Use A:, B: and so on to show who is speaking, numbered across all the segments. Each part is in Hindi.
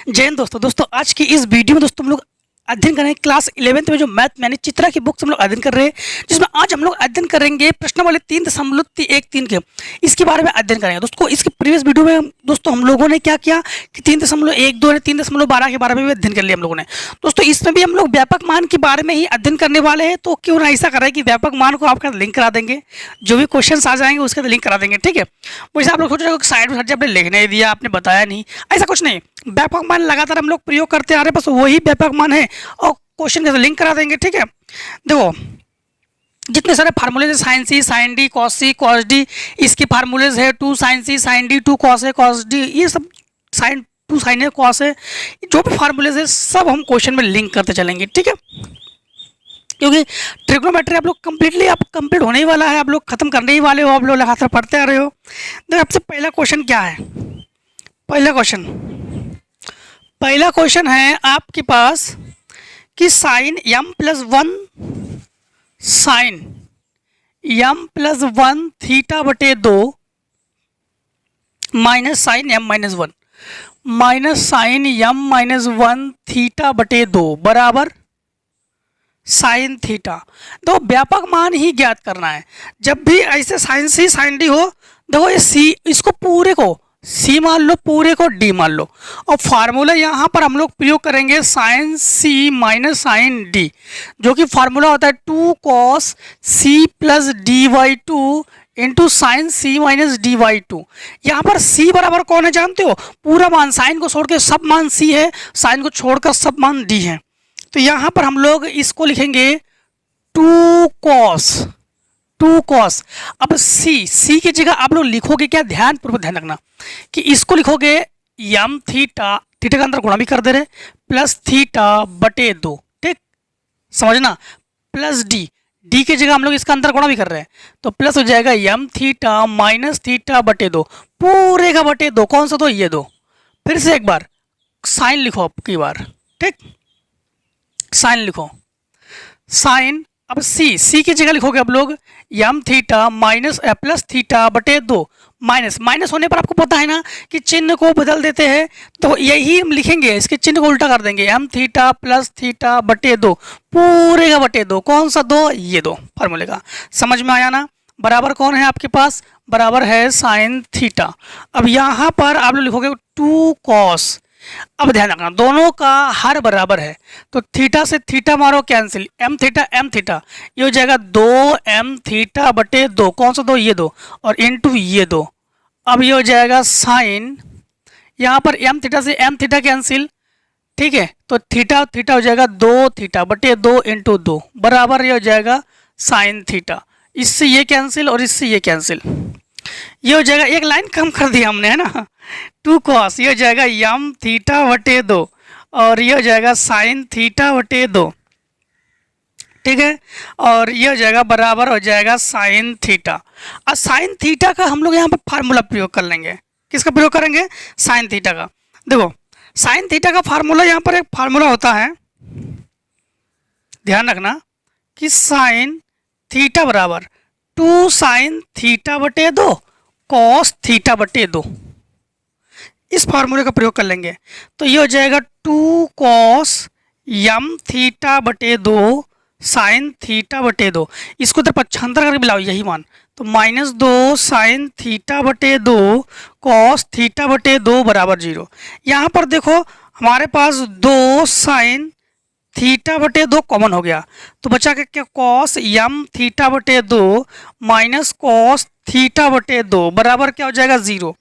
A: जय हिंद दोस्तों आज की इस वीडियो में दोस्तों हम लोग अध्ययन करेंगे क्लास 11th में जो मैथ यानी चित्रा की बुक्स हम लोग अध्ययन कर रहे हैं, जिसमें आज हम लोग अध्ययन करेंगे प्रश्न वाले 3.13 के इसके बारे में अध्ययन करेंगे। दोस्तों इसके प्रीवियस वीडियो में दोस्तों हम लोगों ने क्या किया कि 3.12 3.12 के बारे में भी अध्ययन कर लिया हम लोगों ने। दोस्तों इसमें भी हम लोग व्यापक मान के बारे में ही अध्ययन करने वाले हैं, तो क्यों ना ऐसा करें कि व्यापक मान को आपका लिंक करा देंगे, जो भी क्वेश्चन आ जाएंगे उसका लिंक करा देंगे। ठीक है, वैसे आप लोग सोच रहे हो साइड में आपने लिखने ही दिया, आपने बताया नहीं, ऐसा कुछ नहीं। व्यापक मान लगातार हम लोग प्रयोग करते आ रहे हैं, बस वही व्यापक मान है और क्वेश्चन के लिंक करा देंगे। ठीक है, देखो जितने सारे फार्मूलेज sign C sine D cos C cos D, इसके फार्मूलेज है 2 sine C sine D 2 cos A cos D, ये सब साइन 2 साइन ए कॉस ए, जो भी फार्मूलेज है सब हम क्वेश्चन में लिंक करते चलेंगे। ठीक है, क्योंकि ट्रिग्नोमेट्री आप लोग कंप्लीट होने ही वाला है, आप लोग खत्म करने ही वाले हो, आप लोग लगातार पढ़ते आ रहे हो। देखो आपसे पहला क्वेश्चन क्या है, पहला क्वेश्चन है आपके पास कि साइन m+1 थीटा बटे 2 माइनस साइन m-1 थीटा बटे 2 बराबर साइन थीटा। तो व्यापक मान ही ज्ञात करना है। जब भी ऐसे साइन सी साइन डी हो, देखो ये सी, इसको पूरे को सी मान लो, पूरे को डी मान लो, और फार्मूला यहाँ पर हम लोग प्रयोग करेंगे sine C minus sine D, जो कि फार्मूला होता है 2 cos C plus D by 2 into sine C minus D by 2। यहाँ पर सी बराबर कौन है जानते हो? पूरा मान, साइन को छोड़ के सब मान सी है, साइन को छोड़कर सब मान डी है। तो यहाँ पर हम लोग इसको लिखेंगे 2 cos। अब सी की जगह आप लोग लिखोगे क्या, ध्यान रखना कि इसको लिखोगे m थीटा, थीटा का अंदर गुणा भी कर दे रहे, प्लस थीटा बटे 2। ठीक, समझना, प्लस डी की जगह हम लोग इसका अंदर गुणा भी कर रहे हैं, तो प्लस हो जाएगा m थीटा माइनस थीटा बटे 2, पूरे का बटे 2, कौन सा? तो ये 2। फिर से एक बार साइन लिखो आपकी बार। ठीक, साइन लिखो, साइन, अब सी की जगह लिखोगे आप लोग m theta minus plus theta बटे 2, माइनस होने पर आपको पता है ना कि चिन्ह को बदल देते हैं, तो यही हम लिखेंगे, इसके चिन्ह को उल्टा कर देंगे, m थीटा प्लस थीटा बटे 2, पूरे का बटे 2, कौन सा 2? ये 2 फार्मूले का। समझ में आया ना? बराबर कौन है आपके पास? बराबर है साइन थीटा। अब यहाँ पर आप लोग लिखोगे 2 cos। अब ध्यान रखना दोनों का हर बराबर है, तो थीटा से थीटा मारो कैंसिल, m थीटा ये हो जाएगा 2m थीटा बटे 2, कौन सा 2? ये 2, और इंटू ये 2। अब ये हो जाएगा साइन, यहाँ पर m थीटा से m थीटा कैंसिल, ठीक है, तो थीटा हो जाएगा 2 थीटा बटे 2 इंटू 2 बराबर ये हो जाएगा साइन थीटा। इससे ये कैंसिल और इससे ये कैंसिल, ये हो जाएगा, एक लाइन कम कर दिया हमने, है ना, 2 cos, ये हो जाएगा m थीटा बटे 2, और ये हो जाएगा साइन थीटा बटे 2। ठीक है, और ये हो जाएगा बराबर हो जाएगा साइन थीटा। और साइन थीटा का हम लोग यहाँ पर फार्मूला प्रयोग कर लेंगे। किसका प्रयोग करेंगे? साइन थीटा का। देखो साइन थीटा का फार्मूला, यहाँ पर एक फार्मूला होता है, ध्यान रखना कि साइन थीटा बराबर 2 साइन थीटा बटे 2 कॉस थीटा बटे 2, इस फार्मूले का प्रयोग कर लेंगे, तो ये हो जाएगा 2 cos m थीटा बटे 2 साइन थीटा बटे 2, इसको तो 75 करके मिलाओ यही मान, तो -2 साइन थीटा बटे 2 कॉस थीटा बटे 2 बराबर 0। यहाँ पर देखो हमारे पास 2 साइन थीटा बटे 2 कॉमन हो गया, तो बचा के क्या? कॉस m थीटा बटे 2 माइनस कॉस थीटा बटे 2 बराबर क्या हो जाएगा? 0।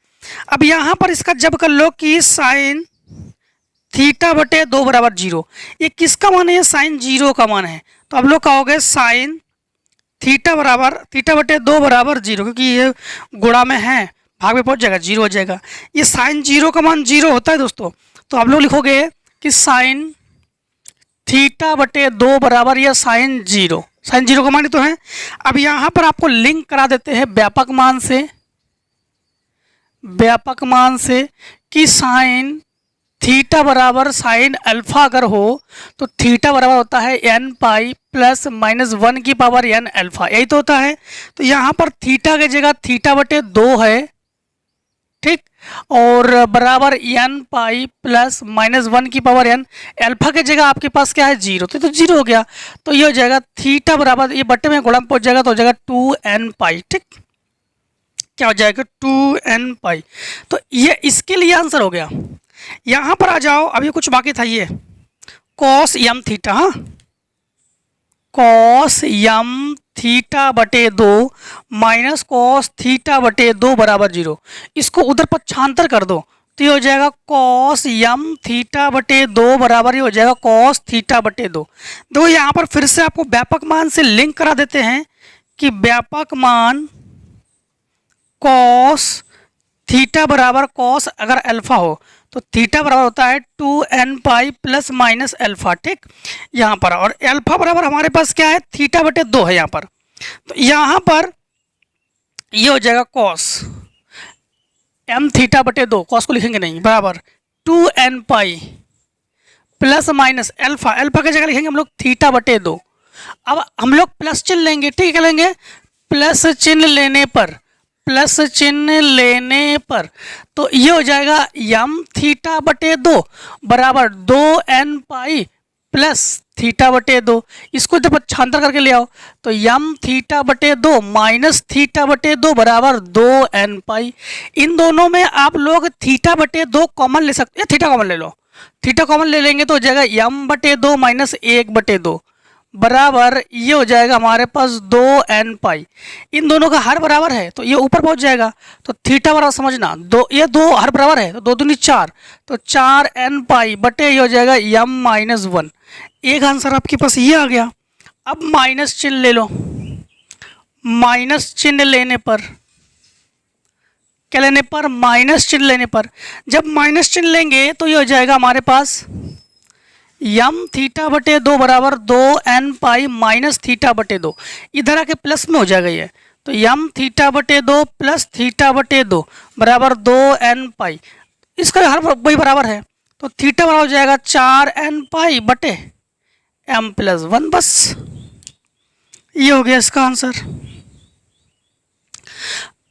A: अब यहाँ पर इसका जब कर लो कि साइन थीटा बटे 2 बराबर 0, ये किसका मान है? ये साइन 0 का मान है, तो अब लोग कहोगे साइन थीटा बराबर थीटा बटे 2 बराबर 0, क्योंकि ये गुणा में है, भाग में पहुँच जाएगा, 0 हो जाएगा। ये साइन 0 का मान 0 होता है दोस्तों, तो आप लोग लिखोगे कि साइन थीटा बटे 2 बराबर या साइन 0 का मान ही तो है। अब यहाँ पर आपको लिंक करा देते हैं व्यापक मान से कि साइन थीटा बराबर साइन अल्फा अगर हो तो थीटा बराबर होता है n पाई प्लस -1 की पावर n अल्फा, यही तो होता है। तो यहाँ पर थीटा की जगह थीटा बटे 2 है, ठीक, और बराबर एन पाई प्लस माइनस 1 की पावर एन, अल्फा की जगह आपके पास क्या है 0, तो 0 हो गया। तो ये हो जाएगा थीटा बराबर, ये बट्टे में गुणा में पहुंच जाएगा तो हो जाएगा 2n पाई। ठीक, क्या हो जाएगा 2n पाई। तो ये इसके लिए आंसर हो गया। यहाँ पर आ जाओ, अभी कुछ बाकी था, ये कॉस यम थीटा, हाँ कॉस यम थीटा बटे 2 माइनस कॉस थीटा बटे 2 बराबर 0। इसको उधर पक्षांतर कर दो तो ये हो जाएगा कॉस यम थीटा बटे 2 बराबर, ये हो जाएगा कॉस थीटा बटे 2। देखो यहाँ पर फिर से आपको व्यापक मान से लिंक करा देते हैं कि व्यापक मान कॉस थीटा बराबर कॉस अगर अल्फा हो तो थीटा बराबर होता है 2n pi plus minus alpha. ठीक, यहाँ पर और अल्फा बराबर हमारे पास क्या है थीटा बटे 2 है यहाँ पर। तो यहाँ पर ये हो जाएगा कॉस m थीटा बटे 2, कॉस को लिखेंगे नहीं, बराबर 2n pi plus minus alpha, alpha की जगह लिखेंगे हम लोग थीटा बटे 2। अब हम लोग प्लस चिन्ह लेंगे, ठीक है, लेंगे प्लस चिन्ह लेने पर, प्लस चिन्ह लेने पर तो ये हो जाएगा यम थीटा बटे 2 बराबर 2n पाई प्लस थीटा बटे 2। इसको जब पक्षांतर करके ले आओ तो यम थीटा बटे 2 माइनस थीटा बटे 2 बराबर 2n पाई। इन दोनों में आप लोग थीटा बटे 2 कॉमन ले सकते हैं, थीटा कॉमन ले लो, थीटा कॉमन ले लेंगे तो हो जाएगा यम बटे 2 माइनस 1 बटे 2 बराबर ये हो जाएगा हमारे पास 2n पाई। इन दोनों का हर बराबर है तो ये ऊपर पहुंच जाएगा, तो थीटा बराबर समझना, दो ये दो हर बराबर है तो 2 दूनी 4, तो 4n पाई बटे ये हो जाएगा यम माइनस 1। एक आंसर आपके पास ये आ गया। अब माइनस चिन्ह ले लो, माइनस चिन्ह लेने पर क्या लेने पर, माइनस चिन्ह लेने पर, जब माइनस चिन्ह लेंगे तो ये हो जाएगा हमारे पास यम थीटा बटे 2 बराबर 2n पाई माइनस थीटा बटे 2, इधर आके प्लस में हो जाएगा ये, तो यम थीटा बटे 2 प्लस थीटा बटे 2 बराबर 2n पाई, इसका हर वही बराबर है तो थीटा बराबर हो जाएगा 4n पाई बटे m प्लस 1। बस ये हो गया इसका आंसर।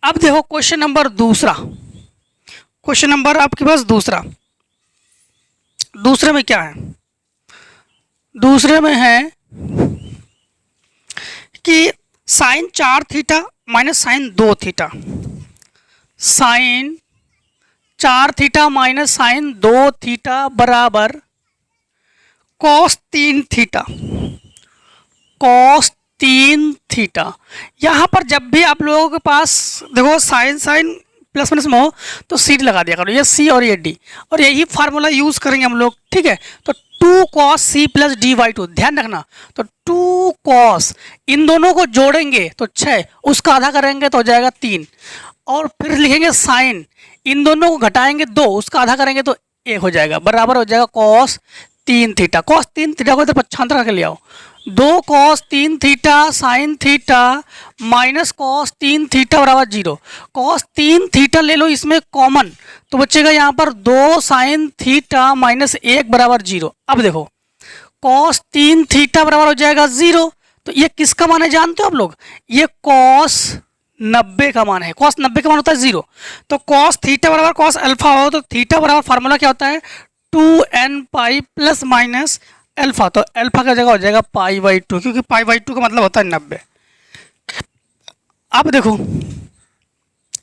A: अब देखो क्वेश्चन नंबर दूसरा, क्वेश्चन नंबर आपके पास दूसरा, दूसरे में क्या है, दूसरे में है कि sine 4 theta minus sine 2 theta, sine 4 theta minus sine 2 theta बराबर कॉस 3 थीटा, कॉस 3 थीटा। यहाँ पर जब भी आप लोगों के पास देखो साइन साइन प्लस माइनस में हो तो सी लगा दिया करो, ये सी और ये डी, और यही फार्मूला यूज़ करेंगे हम लोग। ठीक है, तो 2 cos c plus D by 2, ध्यान रखना, तो 2 cos इन दोनों को जोड़ेंगे तो 6, उसका आधा करेंगे तो हो जाएगा 3, और फिर लिखेंगे साइन इन दोनों को घटाएंगे 2, उसका आधा करेंगे तो 1 हो जाएगा, बराबर हो जाएगा cos 3 थीटा। cos 3 थीटा को इधर पक्षांतर करके ले आओ, 2 cos 3 theta sine theta minus cos 3 theta बराबर 0, cos 3 थीटा ले लो इसमें कॉमन तो बचेगा यहाँ पर 2 साइन थीटा माइनस 1 बराबर 0। अब देखो cos 3 थीटा बराबर हो जाएगा 0, तो ये किसका मान है जानते हो आप लोग, ये cos 90 का मान है, cos 90 का मान होता है 0, तो cos थीटा बराबर cos अल्फा हो तो थीटा बराबर फार्मूला क्या होता है 2n pi plus minus alpha, तो अल्फा का जगह हो जाएगा पाई बाई 2, क्योंकि पाई बाई 2 का मतलब होता है 90। अब देखो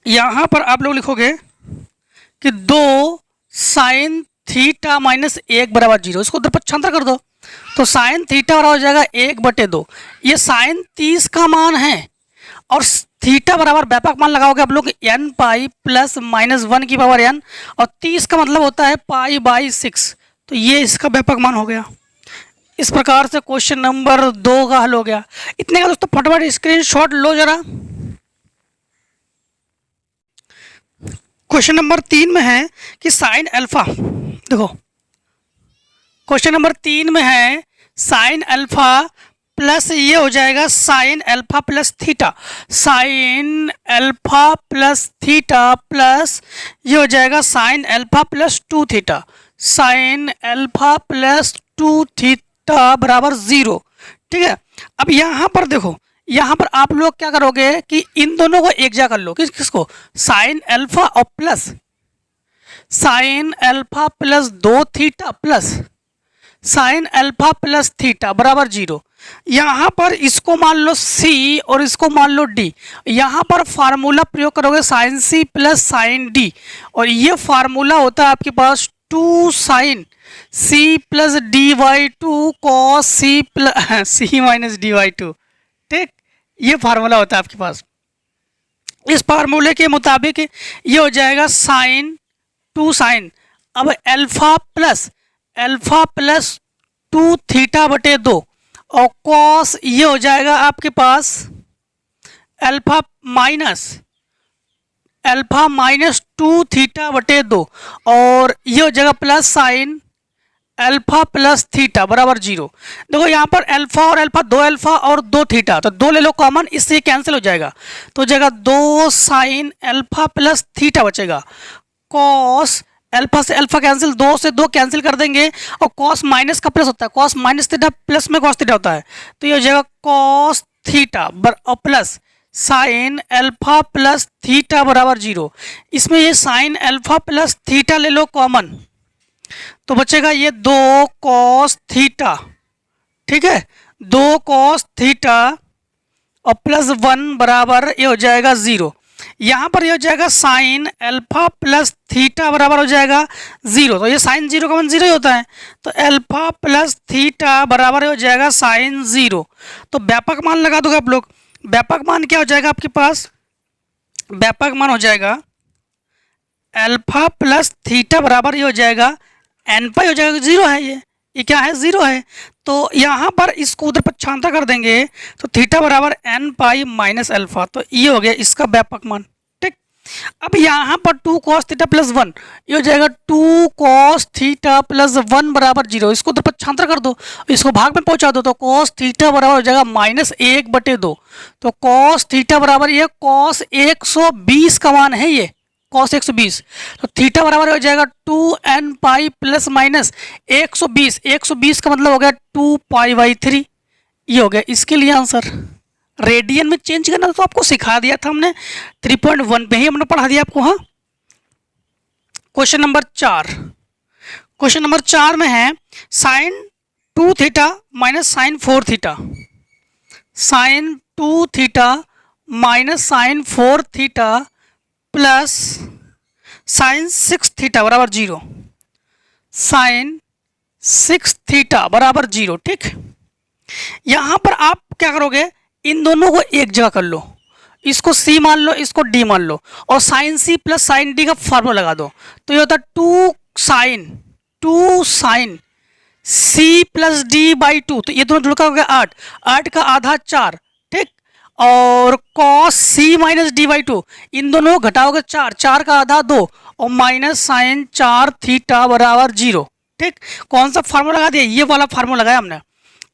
A: यहाँ पर आप लोग लिखोगे कि 2 साइन थीटा माइनस 1 बराबर 0, इसको उधर पक्षांतर कर दो तो साइन थीटा बराबर हो जाएगा 1 बटे 2, ये साइन 30 का मान है और थीटा बराबर व्यापक मान लगाओगे आप लोग n पाई प्लस माइनस 1 की पावर n, और 30 का मतलब होता है पाई बाई 6, तो ये इसका व्यापक मान हो गया। इस प्रकार से क्वेश्चन नंबर 2 का हल हो गया। इतने का दोस्तों फटाफट स्क्रीनशॉट लो जरा। क्वेश्चन नंबर 3 में है कि साइन अल्फा, देखो क्वेश्चन नंबर 3 में है साइन अल्फा प्लस ये हो जाएगा sine alpha plus theta, sine alpha plus theta plus ये हो जाएगा sine alpha plus 2 theta, sine alpha plus 2 theta बराबर 0। ठीक है, अब यहाँ पर देखो यहाँ पर आप लोग क्या करोगे कि इन दोनों को एक जगह कर लो, किसको, साइन अल्फा और plus sine alpha plus 2 theta plus sine alpha plus theta बराबर 0। यहाँ पर इसको मान लो C और इसको मान लो D। यहाँ पर फार्मूला प्रयोग करोगे sine C plus sine D, और ये फार्मूला होता है आपके पास 2 sine C plus dy2 cos C plus C minus dy2। ठीक, ये फार्मूला होता है आपके पास। इस फार्मूले के मुताबिक ये हो जाएगा साइन 2 साइन, अब अल्फा प्लस 2 थीटा बटे 2 और कॉस ये हो जाएगा आपके पास अल्फा माइनस 2 थीटा बटे 2 और ये हो जाएगा plus sine alpha plus theta बराबर 0। देखो यहाँ पर अल्फा और अल्फा, 2 अल्फा और 2 थीटा, तो 2 ले लो कॉमन, इससे कैंसिल हो जाएगा, तो हो जाएगा 2 साइन अल्फा प्लस थीटा बचेगा। कॉस अल्फा से अल्फा कैंसिल, 2 से 2 कैंसिल कर देंगे, और कॉस माइनस का प्लस होता है, कॉस माइनस थीटा प्लस में कॉस थीटा होता है, तो ये हो जाएगा कॉस थीटा और plus sine alpha plus theta बराबर 0। इसमें ये साइन अल्फा प्लस थीटा ले लो कॉमन, तो बचेगा ये 2 कॉस थीटा। ठीक है, 2 कॉस थीटा और प्लस 1 बराबर ये हो जाएगा 0। यहाँ पर ये हो जाएगा साइन अल्फा प्लस थीटा बराबर हो जाएगा 0, तो ये साइन 0 का मान 0 ही होता है, तो अल्फा प्लस थीटा बराबर हो जाएगा साइन 0। तो व्यापक मान लगा दोगे आप लोग। व्यापक मान क्या हो जाएगा आपके पास, व्यापक मान हो जाएगा अल्फा प्लस थीटा बराबर ये हो जाएगा एन पाई हो जाएगा, 0 है ये क्या है, 0 है, तो यहाँ पर इसको उधर पक्षांतर कर देंगे तो थीटा बराबर एन पाई माइनस अल्फा, तो ये हो गया इसका व्यापक मान। ठीक, अब यहाँ पर 2 कॉस थीटा प्लस 1 ये हो जाएगा 2 कॉस थीटा प्लस 1 बराबर 0, इसको उधर पक्षांतर कर दो, इसको भाग में पहुँचा दो, तो कॉस थीटा बराबर हो जाएगा माइनस 1/2, तो कॉस थीटा बराबर ये कॉस 120 का मान है, ये कॉस 120, तो थीटा बराबर हो जाएगा 2n पाई प्लस माइनस 120 का मतलब हो गया 2 पाई/3। ये हो गया इसके लिए आंसर। रेडियन में चेंज करना तो आपको सिखा दिया था हमने, 3.1 पे ही हमने पढ़ा दिया आपको। हाँ, क्वेश्चन नंबर 4 में है sine 2 theta minus sine 4 theta, sine 2 theta minus sine 4 theta plus sine 6 theta बराबर 0, साइन 6 थीटा बराबर 0। ठीक, यहाँ पर आप क्या करोगे, इन दोनों को एक जगह कर लो, इसको C मान लो, इसको D मान लो, और sine C plus sine D का फार्मूला लगा दो, तो ये होता है 2 साइन C प्लस D/2, तो ये दोनों जुड़ का हो गया 8 का आधा 4। ठीक, और कॉस C माइनस D/2, इन दोनों को घटाओगे 4 का आधा 2 और माइनस साइन 4 थीटा बराबर 0। ठीक, कौन सा फार्मूला लगा दिया, ये वाला फार्मूला लगाया हमने।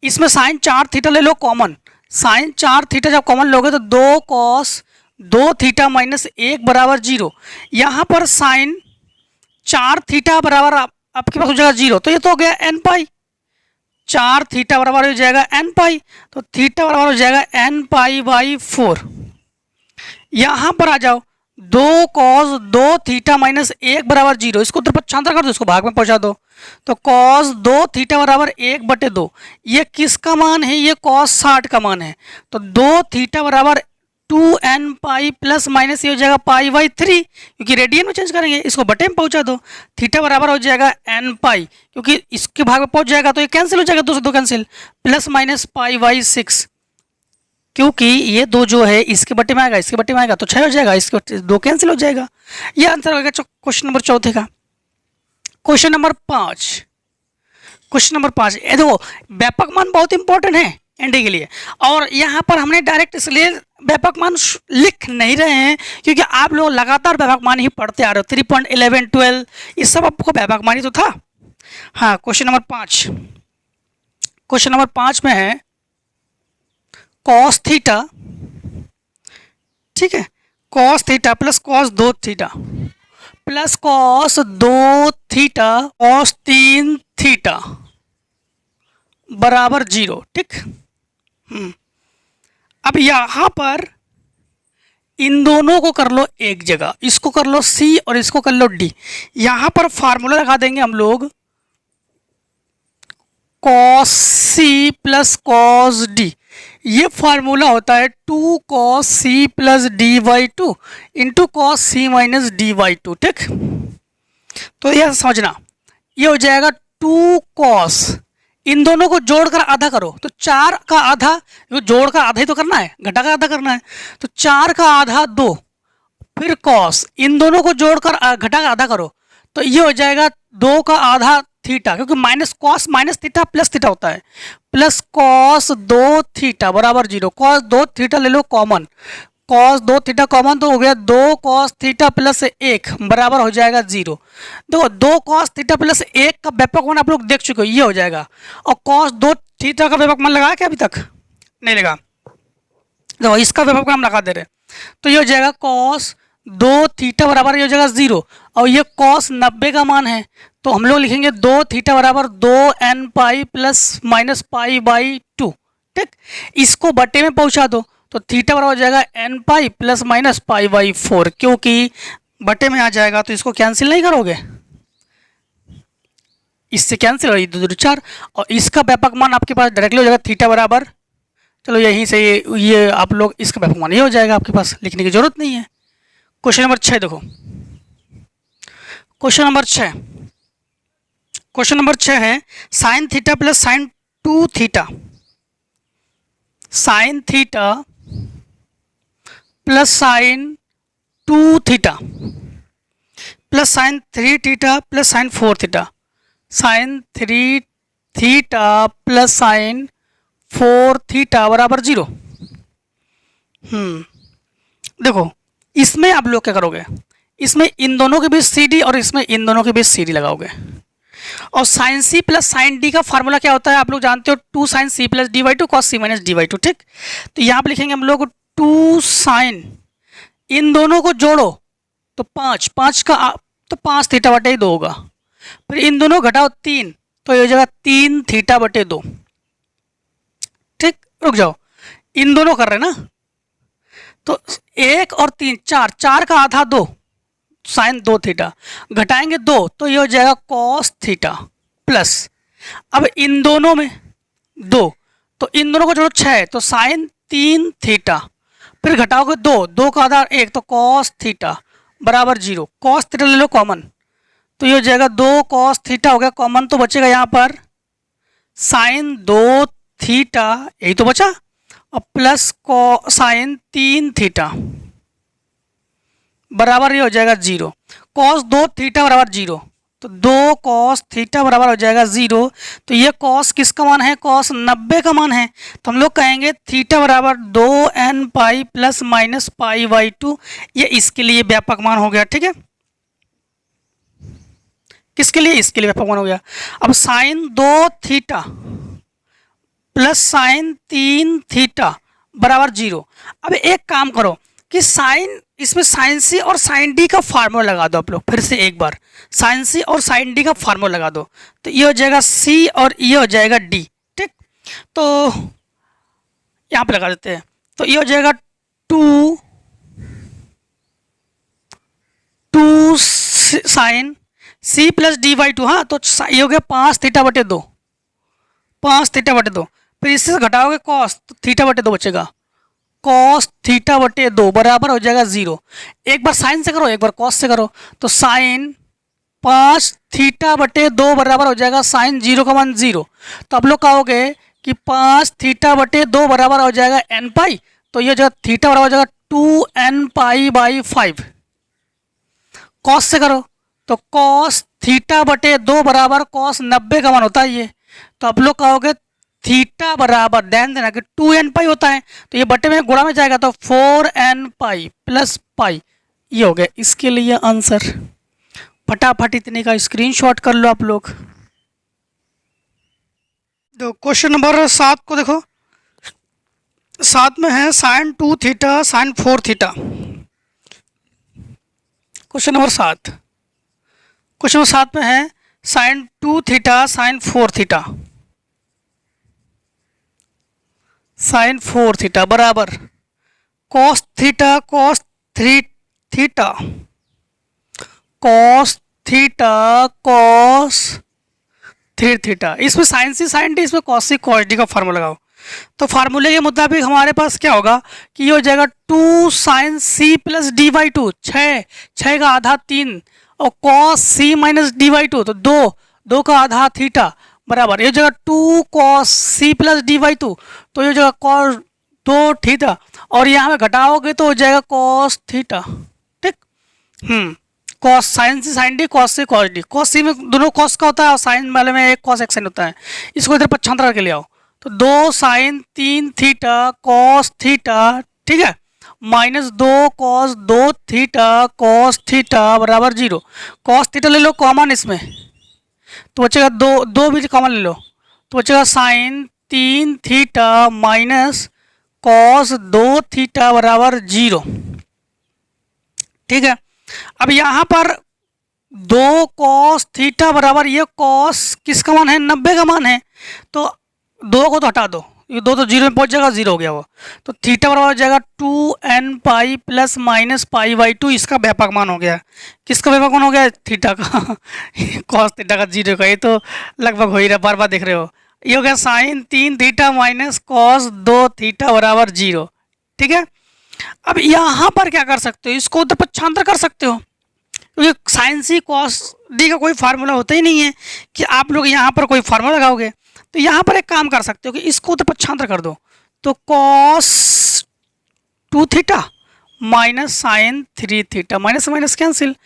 A: इसमें साइन 4 थीटा ले लो कॉमन, साइन 4 थीटा जब कॉमन लोगे तो 2 कॉस 2 थीटा माइनस 1 बराबर 0। यहाँ पर साइन 4 थीटा बराबर आपके पास हो जाएगा 0, तो ये तो हो गया एन पाई, 4 थीटा बराबर हो जाएगा एन पाई, तो थीटा बराबर हो जाएगा एन पाई/4। यहाँ पर आ जाओ, 2 कॉस 2 थीटा माइनस 1 बराबर 0, इसको उधर पक्षांतर कर दो, इसको भाग में पहुँचा दो, तो कॉस 2 थीटा बराबर 1/2, ये किसका मान है, ये कॉस 60 का मान है, तो 2 थीटा बराबर 2n पाई प्लस माइनस ये हो जाएगा पाई/3, क्योंकि रेडियन में चेंज करेंगे, इसको बटे में पहुंचा दो, थीटा बराबर हो जाएगा n पाई, क्योंकि इसके भाग में पहुंच जाएगा तो ये कैंसिल हो जाएगा, 2 से 2 कैंसिल, प्लस माइनस पाई/6, क्योंकि ये 2 जो है इसके बटे में आएगा, इसके बटे में आएगा तो 6 हो जाएगा, इसके बटे 2 कैंसिल हो जाएगा। ये आंसर होगा क्वेश्चन नंबर 4 का। क्वेश्चन नंबर 5, ये देखो व्यापक मान बहुत इंपॉर्टेंट है एनडी के लिए, और यहाँ पर हमने डायरेक्ट इसलिए व्यापक मान लिख नहीं रहे हैं क्योंकि आप लोग लगातार व्यापक मान ही पढ़ते आ रहे हो, 3.11 12 ये सब आपको व्यापक मान ही तो था। हाँ, क्वेश्चन नंबर 5 में है कॉस थीटा, ठीक है, cos theta plus cos 2 theta plus cos 2 theta cos 3 theta बराबर 0। ठीक, अब यहाँ पर इन दोनों को कर लो एक जगह, इसको कर लो C और इसको कर लो D। यहाँ पर फार्मूला लगा देंगे हम लोग cos C plus cos D। ये फार्मूला होता है 2 cos C plus D by two into cos C minus D by two. ठीक, तो यह समझना, ये हो जाएगा 2 cos, इन दोनों को जोड़कर आधा करो तो 4 का आधा, जोड़ का आधा ही तो करना है, घटा का आधा करना है, तो 4 का आधा 2, फिर cos, इन दोनों को जोड़कर घटा का आधा करो तो ये हो जाएगा 2 का आधा थीटा, क्योंकि minus cos minus theta plus theta होता है, प्लस कॉस 2 थीटा बराबर 0। कॉस 2 थीटा ले लो कॉमन, कॉस 2 थीटा कॉमन तो हो गया 2 कॉस थीटा प्लस 1 बराबर हो जाएगा 0। देखो 2 कॉस थीटा प्लस 1 का व्यापक मान आप लोग देख चुके हो, ये हो जाएगा। और कॉस 2 थीटा का व्यापक मान लगाया क्या अभी तक? नहीं लगा। देखो इसका व्यापक मान लगा दे रहे, तो ये हो जाएगा कॉस 2 थीटा बराबर ये हो जाएगा 0, और ये कॉस 90 का मान है तो हम लोग लिखेंगे 2 थीटा बराबर 2n pi plus minus pi by 2। ठीक, इसको बटे में पहुंचा दो तो थीटा बराबर हो जाएगा n pi plus minus pi by 4, क्योंकि बटे में आ जाएगा तो इसको कैंसिल नहीं करोगे, इससे कैंसिल हो 2 2 4, और इसका व्यापक मान आपके पास डायरेक्टली हो जाएगा थीटा बराबर, चलो यहीं से ये आप लोग इसका व्यापक मान ये हो जाएगा, आपके पास लिखने की जरूरत नहीं है। क्वेश्चन नंबर 6 देखो, क्वेश्चन नंबर 6, क्वेश्चन नंबर 6 है sine theta plus sine 2 theta, sine theta plus sine 2 theta plus sine 3 theta plus sine 4 theta, sine 3 theta plus sine 4 theta बराबर 0। देखो इसमें आप लोग क्या करोगे, इसमें इन दोनों के बीच CD और इसमें इन दोनों के बीच CD लगाओगे, और sine C plus sine D का फार्मूला क्या होता है आप लोग जानते हो, 2 sine C plus D by two cos C minus D by two. ठीक, तो यहाँ पे लिखेंगे हम लोग 2 साइन, इन दोनों को जोड़ो तो 5 का तो 5 थीटा बटे 2 होगा, फिर इन दोनों घटाओ 3 तो ये हो जाएगा 3 थीटा बटे 2। ठीक, रुक जाओ, इन दोनों कर रहे ना, तो 1 और 3 4 का आधा 2 साइन 2 थीटा, घटाएंगे 2 तो ये हो जाएगा कॉस थीटा प्लस, अब इन दोनों में 2 तो इन दोनों को जोड़ो 6 तो साइन 3 थीटा, फिर घटाओगे 2 का आधा 1 तो कॉस थीटा बराबर 0। कॉस थीटा ले लो कॉमन तो ये हो जाएगा 2 कॉस थीटा हो गया कॉमन, तो बचेगा यहाँ पर साइन 2 थीटा, यही तो बचा, और प्लस साइन 3 थीटा बराबर ये हो जाएगा 0। कॉस 2 थीटा बराबर 0, तो 2 कॉस थीटा बराबर हो जाएगा 0। तो ये कॉस किसका मान है, कॉस 90 का मान है, तो हम लोग कहेंगे थीटा बराबर 2n pi plus minus pi by 2, ये इसके लिए व्यापक मान हो गया। ठीक है, किसके लिए, इसके लिए व्यापक मान हो गया। अब sine 2 theta plus sine 3 theta बराबर 0। अब एक काम करो कि साइन, इसमें साइन C और साइन D का फार्मूला लगा दो आप लोग, फिर से एक बार साइन C और साइन D का फार्मूला लगा दो तो ये हो जाएगा C और ये हो जाएगा D। ठीक, तो यहाँ पे लगा देते हैं, तो ये हो जाएगा 2 sine C plus D by 2, हाँ तो ये हो गया 5 थीटा बटे 2, 5 थीटा बटे 2, फिर इससे घटाओगे कॉस तो थीटा बटे 2 बचेगा, कॉस थीटा बटे 2 बराबर हो जाएगा 0। एक बार साइन से करो एक बार कॉस से करो, तो साइन 5 थीटा बटे 2 बराबर हो जाएगा साइन 0 का मान 0। तो आप लोग कहोगे कि 5 थीटा बटे 2 बराबर हो जाएगा n पाई, तो ये जो थीटा बराबर हो जाएगा 2n पाई बाई 5। कॉस से करो तो कॉस थीटा बटे 2 बराबर कॉस 90 का मान होता है ये, तो आप लोग कहोगे थीटा बराबर, ध्यान देना कि 2n पाई होता है तो ये बटे में गुणा में जाएगा तो 4n पाई प्लस पाई, ये हो गया इसके लिए आंसर। फटाफट इतने का स्क्रीनशॉट कर लो आप लोग। तो क्वेश्चन नंबर 7 को देखो, 7 में है sine 2 theta sine 4 theta. Question number 7, question number 7 में है sine 2 theta sine 4 theta, sine 4 theta बराबर cos theta cos 3 theta cos theta cos 3 theta. इसमें साइन सी साइन डी, इसमें कॉस सी कॉस डी का फार्मूला लगाओ। तो फार्मूले के मुताबिक हमारे पास क्या होगा कि ये हो जाएगा 2 sine C plus D by two, 6 का आधा 3, और cos C minus D by two, तो 2 का आधा थीटा बराबर ये हो जाएगा 2 cos C plus D by two, तो ये हो जाएगा कॉस 2 थीटा, और यहाँ में घटाओगे तो हो जाएगा कॉस थीटा। ठीक, cos sine C sine D, cos C cos D. Cos सी में दोनों कॉस का होता है और साइन वाले में एक कॉस एक साइन होता है। इसको इधर पक्षांतर करके ले आओ, तो 2 साइन 3 थीटा कॉस थीटा, ठीक है, minus 2 cos 2 theta cos theta बराबर 0। कॉस थीटा ले लो कॉमन इसमें, तो बचेगा 2 भी कॉमन ले लो, तो बचेगा sine 3 theta minus cos 2 theta बराबर 0। ठीक है, अब यहाँ पर 2 कॉस थीटा बराबर ये कॉस किसका मान है, 90 का मान है, तो 2 को तो हटा दो, ये 2 तो 0 में पहुंच जाएगा, 0 हो गया वो, तो थीटा बराबर हो जाएगा 2n pi plus minus pi by 2। इसका व्यापक मान हो गया, किसका व्यापक मान हो गया, थीटा का कॉस थीटा का 0 का, ये तो लगभग हो ही रहा, बार बार देख रहे हो। ये हो गया sine 3 theta minus cos 2 theta बराबर 0। ठीक है, अब यहाँ पर क्या कर सकते हो, इसको तो पक्षांतर कर सकते हो, क्योंकि साइन सी कॉस डी का कोई फार्मूला होता ही नहीं है कि आप लोग यहाँ पर कोई फार्मूला लगाओगे। तो यहाँ पर एक काम कर सकते हो कि इसको तो पक्षांतर कर दो, तो cos 2 theta minus sine 3 theta, minus minus cancel,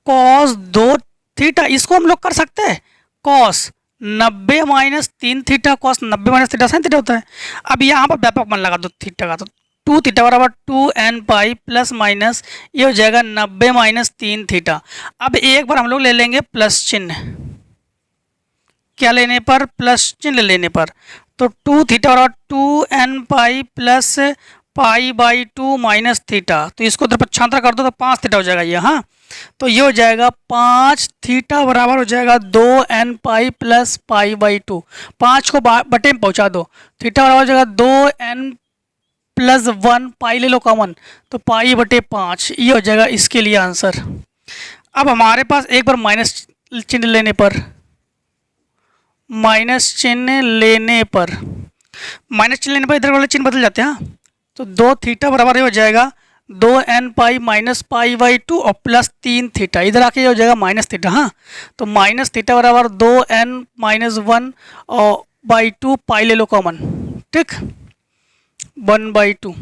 A: cos 2 theta, इसको हम लोग कर सकते हैं cos 90 minus 3 theta, cos 90 minus theta sine theta होता है। अब यहाँ पर व्यापक मान लगा दो थीटा का, तो 2 थीटा बराबर 2n पाई प्लस माइनस ये हो जाएगा 90 माइनस 3 थीटा। अब एक बार हम लोग ले लेंगे प्लस चिन्ह, क्या लेने पर, प्लस चिन्ह लेने पर, तो 2 थीटा बराबर 2n pi plus pi by 2 minus theta, तो इसको उधर पक्षांतर कर दो तो 5 थीटा हो जाएगा ये, हाँ, तो ये हो जाएगा 5 थीटा बराबर हो जाएगा 2n pi plus pi by 2, 5 को बटे में पहुंचा दो, थीटा बराबर हो जाएगा 2n प्लस 1, पाई ले लो कॉमन, तो पाई बटे 5, ये हो जाएगा इसके लिए आंसर। अब हमारे पास एक बार माइनस चिन्ह लेने पर, माइनस चिन्ह लेने पर इधर वाले चिन्ह बदल जाते हैं, हाँ, तो 2 थीटा बराबर हो जाएगा 2n pi minus pi by 2 और प्लस 3 थीटा, इधर आके हो जाएगा माइनस थीटा, हाँ, तो माइनस थीटा बराबर 2n माइनस 1 और बाई 2, पाई ले लो कॉमन, ठीक, 1/2,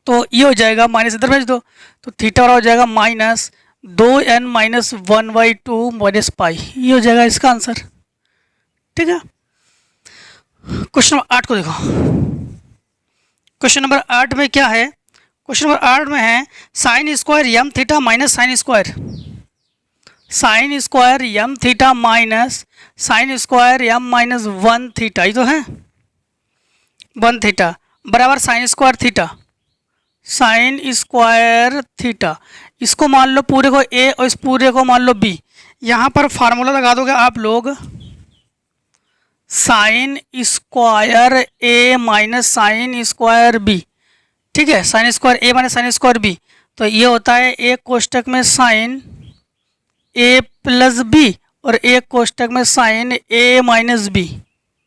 A: तो ये हो जाएगा, माइनस इधर भेज दो, तो थीटा बराबर हो जाएगा minus 2n minus 1/2 minus pi, ये हो जाएगा इसका आंसर। ठीक है, क्वेश्चन नंबर 8 को देखो। क्वेश्चन नंबर 8 में क्या है, क्वेश्चन नंबर 8 में है साइन स्क्वायर यम थीटा माइनस साइन स्क्वायर यम थीटा माइनस साइन स्क्वायर यम माइनस 1 थीटा, ये तो है 1 थीटा बराबर साइन स्क्वायर थीटा, इसको मान लो पूरे को a और इस पूरे को मान लो b। यहाँ पर फार्मूला लगा दोगे आप लोग, sine square a minus sine square b, ठीक है, sine square a minus sine square b, तो ये होता है एक कोष्टक में साइन a प्लस b और एक कोष्टक में साइन a माइनस b।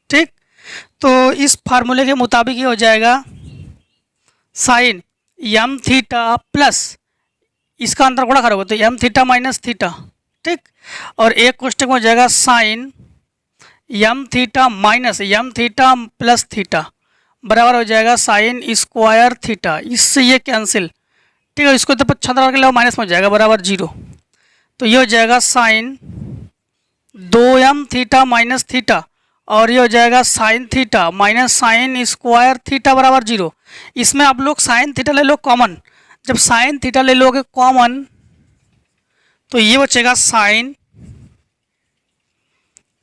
A: ठीक, तो इस फार्मूले के मुताबिक ये हो जाएगा साइन यम थीटा प्लस, इसका अंतर गुणा करोगे तो यम थीटा माइनस थीटा, ठीक, और एक कोष्टक में हो जाएगा साइन यम थीटा माइनस यम थीटा प्लस थीटा बराबर हो जाएगा साइन स्क्वायर थीटा, इससे ये कैंसिल, ठीक है, इसको तो पक्षांतर करके लो माइनस में हो जाएगा बराबर 0, तो ये हो जाएगा sign 2m theta minus theta, और ये हो जाएगा sine theta minus sine square theta बराबर 0। इसमें आप लोग साइन थीटा ले लो कॉमन, जब साइन थीटा ले लोगे कॉमन तो ये बचेगा sine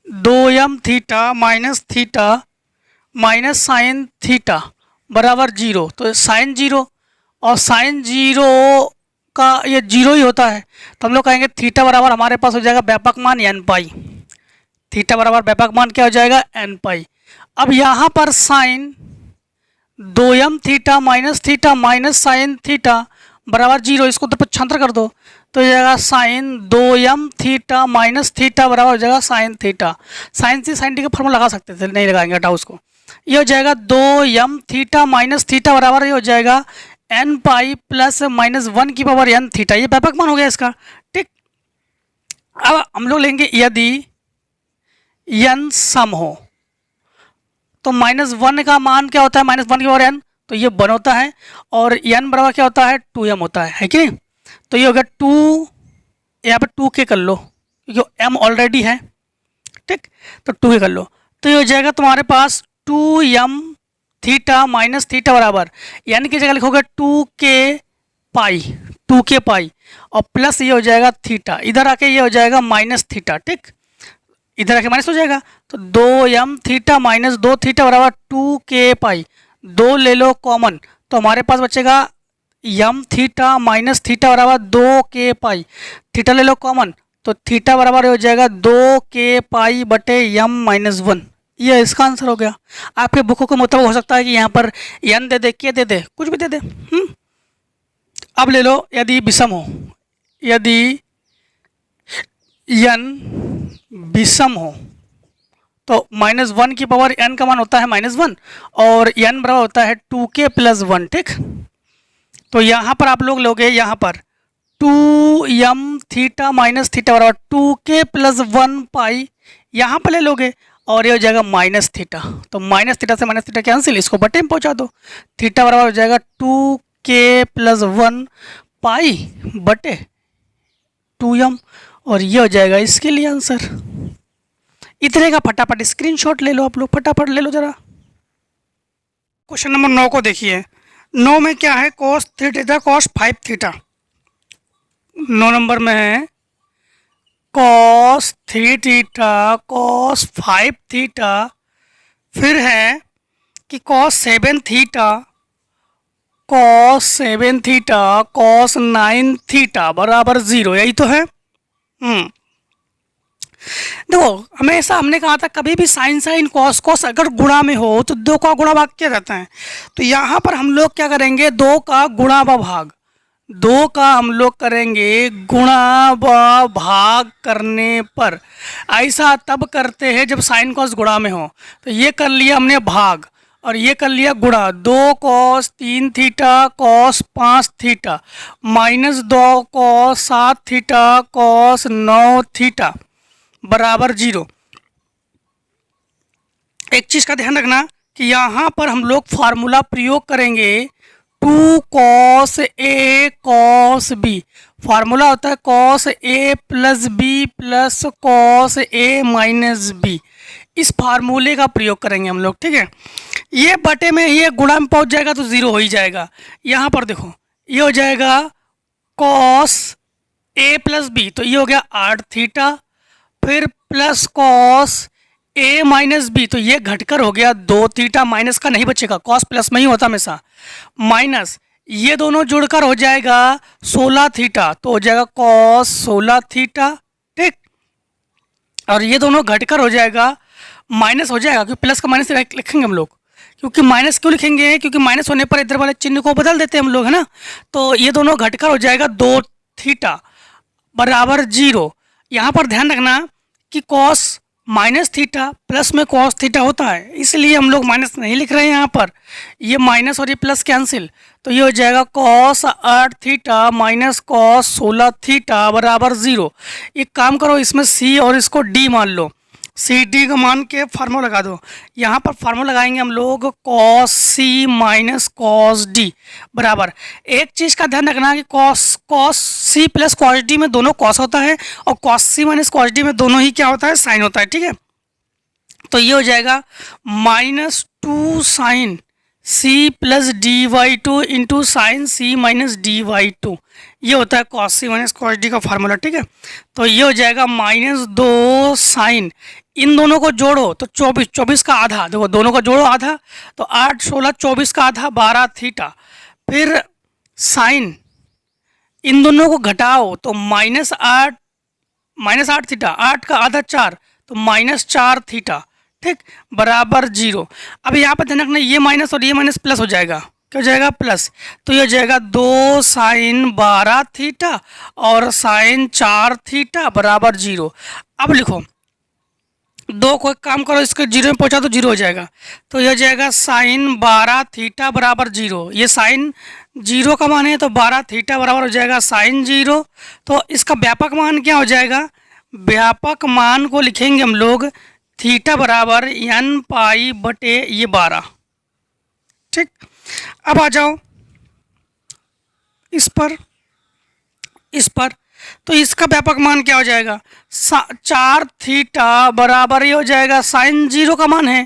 A: 2m theta minus sine theta बराबर 0, तो साइन 0 और साइन 0 का ये 0 ही होता है, तो हम लोग कहेंगे थीटा बराबर हमारे पास हो जाएगा व्यापक मान n पाई, थीटा बराबर व्यापक मान क्या हो जाएगा n पाई। अब यहाँ पर sine 2m theta minus sine theta बराबर 0। इसको तो पक्षांतर कर दो तो हो जाएगा sign 2m theta minus theta बराबर हो जाएगा साइन थीटा। साइन से साइन टी का फॉर्मूला लगा सकते थे, नहीं लगाएंगे, हटाओ उसको। ये हो जाएगा 2m थीटा माइनस थीटा बराबर ये हो जाएगा n पाई प्लस माइनस 1 की पावर n थीटा। ये व्यापक मान हो गया इसका, ठीक। अब हम लोग लेंगे यदि n सम हो तो -1 का मान क्या होता है, -1 की पावर n, तो ये 1 होता है, और n बराबर क्या होता है, 2m होता है कि नहीं। तो ये हो गया 2, यहाँ पे 2 के कर लो क्योंकि m ऑलरेडी है, ठीक, तो 2 के कर लो। तो ये हो जाएगा तुम्हारे पास 2m थीटा माइनस थीटा बराबर n की जगह लिखोगे 2 के पाई और प्लस ये हो जाएगा थीटा, इधर आके ये हो जाएगा माइनस थीटा, ठीक, इधर आके माइनस हो जाएगा। तो 2m थीटा माइनस 2 थीटा बराबर 2 के पाई, 2 ले लो कॉमन तो हमारे पास बचेगा m थीटा माइनस थीटा बराबर 2 के पाई, थीटा ले लो कॉमन तो थीटा बराबर हो जाएगा 2 के पाई बटे m माइनस 1। ये इसका आंसर हो गया। आपके बुकों के मुताबिक हो सकता है कि यहाँ पर n दे दे, के दे दे, कुछ भी दे दे। अब ले लो यदि विषम हो, यदि n विषम हो तो -1 की पावर n का मान होता है -1 और n बराबर होता है 2k प्लस 1, ठीक। तो यहाँ पर आप लोग लोगे यहाँ पर 2m थीटा माइनस थीटा बराबर 2k प्लस 1 पाई, यहाँ पर ले लोगे और ये हो जाएगा माइनस थीटा, तो माइनस थीटा से माइनस थीटा कैंसिल, इसको बटे में पहुँचा दो, थीटा बराबर हो जाएगा 2k प्लस 1 पाई बटे 2m और ये हो जाएगा इसके लिए आंसर। इतने का फटाफट स्क्रीनशॉट ले लो आप लोग, फटाफट ले लो जरा। क्वेश्चन नंबर 9 को देखिए। 9 में क्या है, cos 3 theta cos 5 theta. 9 number में है cos 3 थीटा cos 5 थीटा, फिर है कि cos 7 थीटा cos 9 थीटा बराबर 0, यही तो है। देखो हमेशा हमने कहा था कभी भी साइन कॉस अगर गुणा में हो तो 2 का गुणा भाग क्या रहता है, तो यहाँ पर हम लोग क्या करेंगे, 2 का गुणा व भाग, 2 का हम लोग करेंगे गुणा व भाग करने पर। ऐसा तब करते हैं जब साइन कॉस गुणा में हो। तो ये कर लिया हमने भाग और ये कर लिया गुणा, 2 cos 3 theta cos 5 theta minus 2 cos 7 theta cos 9 theta बराबर 0। एक चीज़ का ध्यान रखना कि यहाँ पर हम लोग फार्मूला प्रयोग करेंगे 2 cos a cos b। Formula होता है cos a plus B plus cos a minus B. इस फार्मूले का प्रयोग करेंगे हम लोग, ठीक है। ये बटे में ये गुणा में पहुँच जाएगा तो 0 हो ही जाएगा। यहाँ पर देखो ये हो जाएगा cos a प्लस बी, तो ये हो गया 8 थीटा, फिर plus cos a minus B, तो ये घटकर हो गया 2 थीटा, माइनस का नहीं बचेगा, cos प्लस में ही होता हमेशा, माइनस ये दोनों जुड़कर हो जाएगा 16 थीटा, तो हो जाएगा cos 16 थीटा, ठीक। और ये दोनों घटकर हो जाएगा माइनस हो जाएगा, क्योंकि प्लस का माइनस लिखेंगे हम लोग, क्योंकि माइनस क्यों लिखेंगे, क्योंकि माइनस होने पर इधर वाले चिन्ह को बदल देते हैं हम लोग, है ना। तो ये दोनों घटकर हो जाएगा 2 थीटा बराबर 0। यहाँ पर ध्यान रखना कि cos माइनस थीटा प्लस में cos थीटा होता है, इसलिए हम लोग माइनस नहीं लिख रहे हैं यहाँ पर, ये माइनस और ये प्लस कैंसिल, तो ये हो जाएगा cos 8 theta minus cos 16 theta बराबर 0। एक काम करो, इसमें c और इसको d मान लो, सी डी का मान के फार्मूला लगा दो। यहाँ पर फार्मूला लगाएंगे हम लोग cos c माइनस cos d बराबर, एक चीज़ का ध्यान रखना कि cos c plus cos d में दोनों cos होता है और cos c माइनस cos d में दोनों ही क्या होता है, साइन होता है, ठीक है। तो ये हो जाएगा -2 sine c plus D by two into sine C minus D by two, ये होता है cos c माइनस cos d का फार्मूला, ठीक है। तो ये हो जाएगा -2 साइन, इन दोनों को जोड़ो तो 24 का आधा, देखो दोनों को जोड़ो आधा, तो 8 16 24 का आधा 12 थीटा, फिर साइन इन दोनों को घटाओ तो -8 थीटा, 8 का आधा 4, तो -4 थीटा, ठीक, बराबर 0। अब यहाँ पर ध्यान रखना ये माइनस और ये माइनस प्लस हो जाएगा, क्या हो जाएगा प्लस, तो ये हो जाएगा 2 साइन 12 थीटा और साइन 4 थीटा बराबर 0। अब लिखो दो को एक काम करो, इसके 0 में पहुंचा तो 0 हो जाएगा, तो ये हो जाएगा साइन 12 थीटा बराबर 0। ये साइन 0 का मान है तो 12 थीटा बराबर हो जाएगा साइन 0। तो इसका व्यापक मान क्या हो जाएगा, व्यापक मान को लिखेंगे हम लोग थीटा बराबर n पाई बटे ये 12। ठीक, अब आ जाओ इस पर, तो इसका व्यापक मान क्या हो जाएगा, 4 थीटा बराबर ये हो जाएगा साइन 0 का मान है,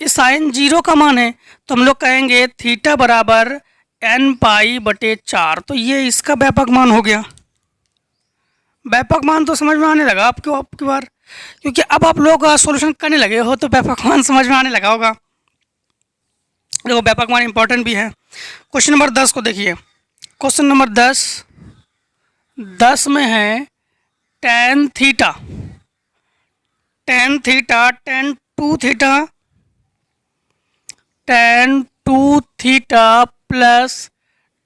A: ये साइन 0 का मान है, तो हम लोग कहेंगे थीटा बराबर n पाई बटे 4। तो ये इसका व्यापक मान हो गया। व्यापक मान तो समझ में आने लगा आपको आपकी बार, क्योंकि अब आप लोग सॉल्यूशन करने लगे हो तो व्यापक मान समझ में आने लगा होगा। देखो व्यापक मान इंपॉर्टेंट भी है। क्वेश्चन नंबर 10 को देखिए। क्वेश्चन नंबर 10 में है tan theta, tan 2 theta, tan 2 theta plus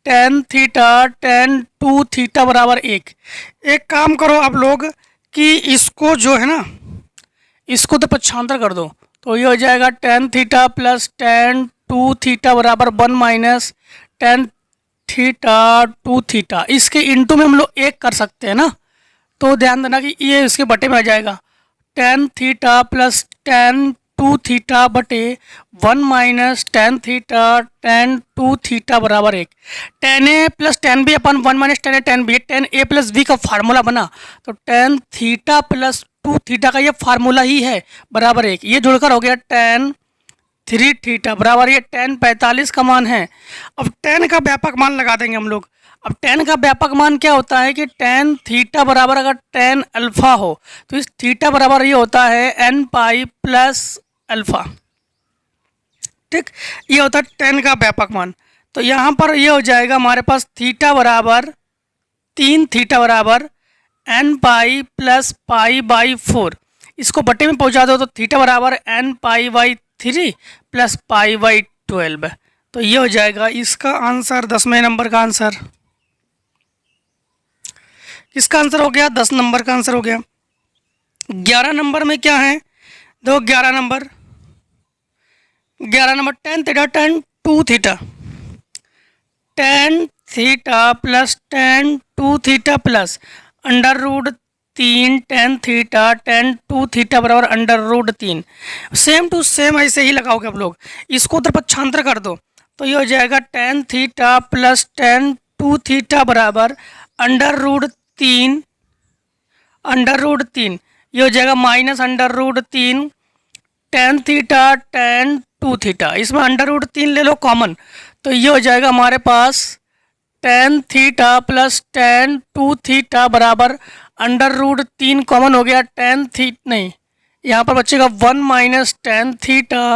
A: tan theta tan 2 theta बराबर 1। एक काम करो आप लोग कि इसको जो है ना, इसको तो पक्षांतर कर दो, तो ये हो जाएगा tan theta plus tan 2 theta बराबर 1 माइनस tan थीटा 2 थीटा। इसके इंटू में हम लोग 1 कर सकते हैं ना, तो ध्यान देना कि ये इसके बटे में आ जाएगा tan theta plus tan 2 theta बटे 1 minus tan theta tan 2 theta बराबर 1। tan a plus tan b upon 1 minus tan a tan b, tan a plus b का फार्मूला बना, तो tan थीटा प्लस 2 थीटा का ये फार्मूला ही है बराबर 1। ये जुड़कर हो गया tan 3 थीटा बराबर ये tan 45 का मान है। अब tan का व्यापक मान लगा देंगे हम लोग। अब tan का व्यापक मान क्या होता है कि tan थीटा बराबर अगर tan अल्फा हो तो इस थीटा बराबर ये होता है n पाई प्लस अल्फा। ठीक, ये होता है tan का व्यापक मान। तो यहाँ पर ये हो जाएगा हमारे पास थीटा बराबर 3 थीटा बराबर n pi plus pi by 4। इसको बटे में पहुँचा दो तो थीटा बराबर n pi by 3 plus pi by 12। तो ये हो जाएगा इसका आंसर, 10वें नंबर का आंसर। किसका आंसर हो गया, 10 नंबर का आंसर हो गया। 11 नंबर में क्या है, दो 11 number tan theta tan 2 theta, tan theta plus tan 2 theta plus under root 3 tan theta tan 2 theta बराबर under root 3। Same to same ऐसे ही लगाओगे आप लोग। इसको उधर पक्षांतर कर दो तो ये हो जाएगा tan theta plus tan 2 theta बराबर अंडर रूट 3 ये हो जाएगा minus under root 3 tan theta tan 2 theta. इसमें अंडर रूट 3 ले लो कॉमन, तो ये हो जाएगा हमारे पास tan theta plus tan 2 theta बराबर अंडर रूट 3 कॉमन हो गया tan थीटा, नहीं यहाँ पर बचेगा 1 minus tan theta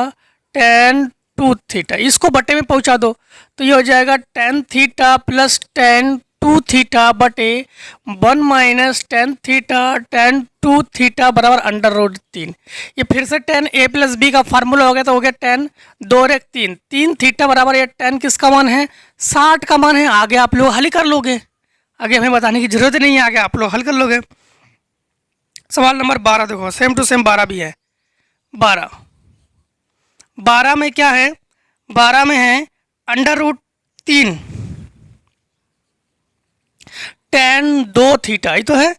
A: tan 2 theta. इसको बटे में पहुँचा दो तो ये हो जाएगा tan theta plus tan 2 theta बटे 1 minus tan theta tan 2 theta बराबर अंडर रूट 3। ये फिर से tan a प्लस b का फार्मूला हो गया, तो हो गया tan 2 और 1 3 थीटा बराबर ये tan किसका मान है, 60 का मान है। आगे आप लोग हल कर लोगे, आगे हमें बताने की जरूरत नहीं है, आगे आप लोग हल कर लोगे। सवाल नंबर 12 देखो, सेम टू सेम 12 भी है। 12 में क्या है, 12 में है अंडर रूट 3 tan 2 थीटा, ये तो है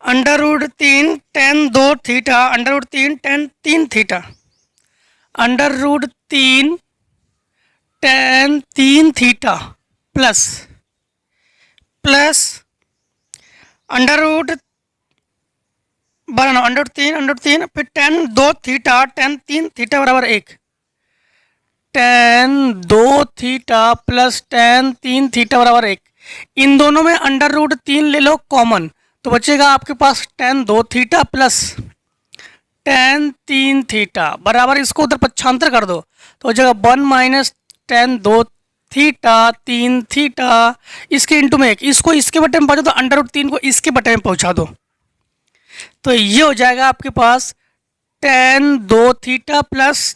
A: under root 3 tan 2 theta under root 3 tan 3 theta under root 3 tan 3 theta plus under root 12 under root 3 फिर tan 2 थीटा tan 3 थीटा बराबर 1। tan 2 theta plus tan 3 theta बराबर 1। इन दोनों में अंडर रूट 3 ले लो कॉमन, तो बचेगा आपके पास tan 2 theta plus tan 3 theta बराबर, इसको उधर पक्षांतर कर दो तो हो जाएगा 1 माइनस tan 2 थीटा 3 थीटा, इसके इंटू में 1। इसको इसके बटे में पहुँचा दो, अंडर रूट 3 को इसके बटे में पहुँचा दो, तो ये हो जाएगा आपके पास tan 2 थीटा प्लस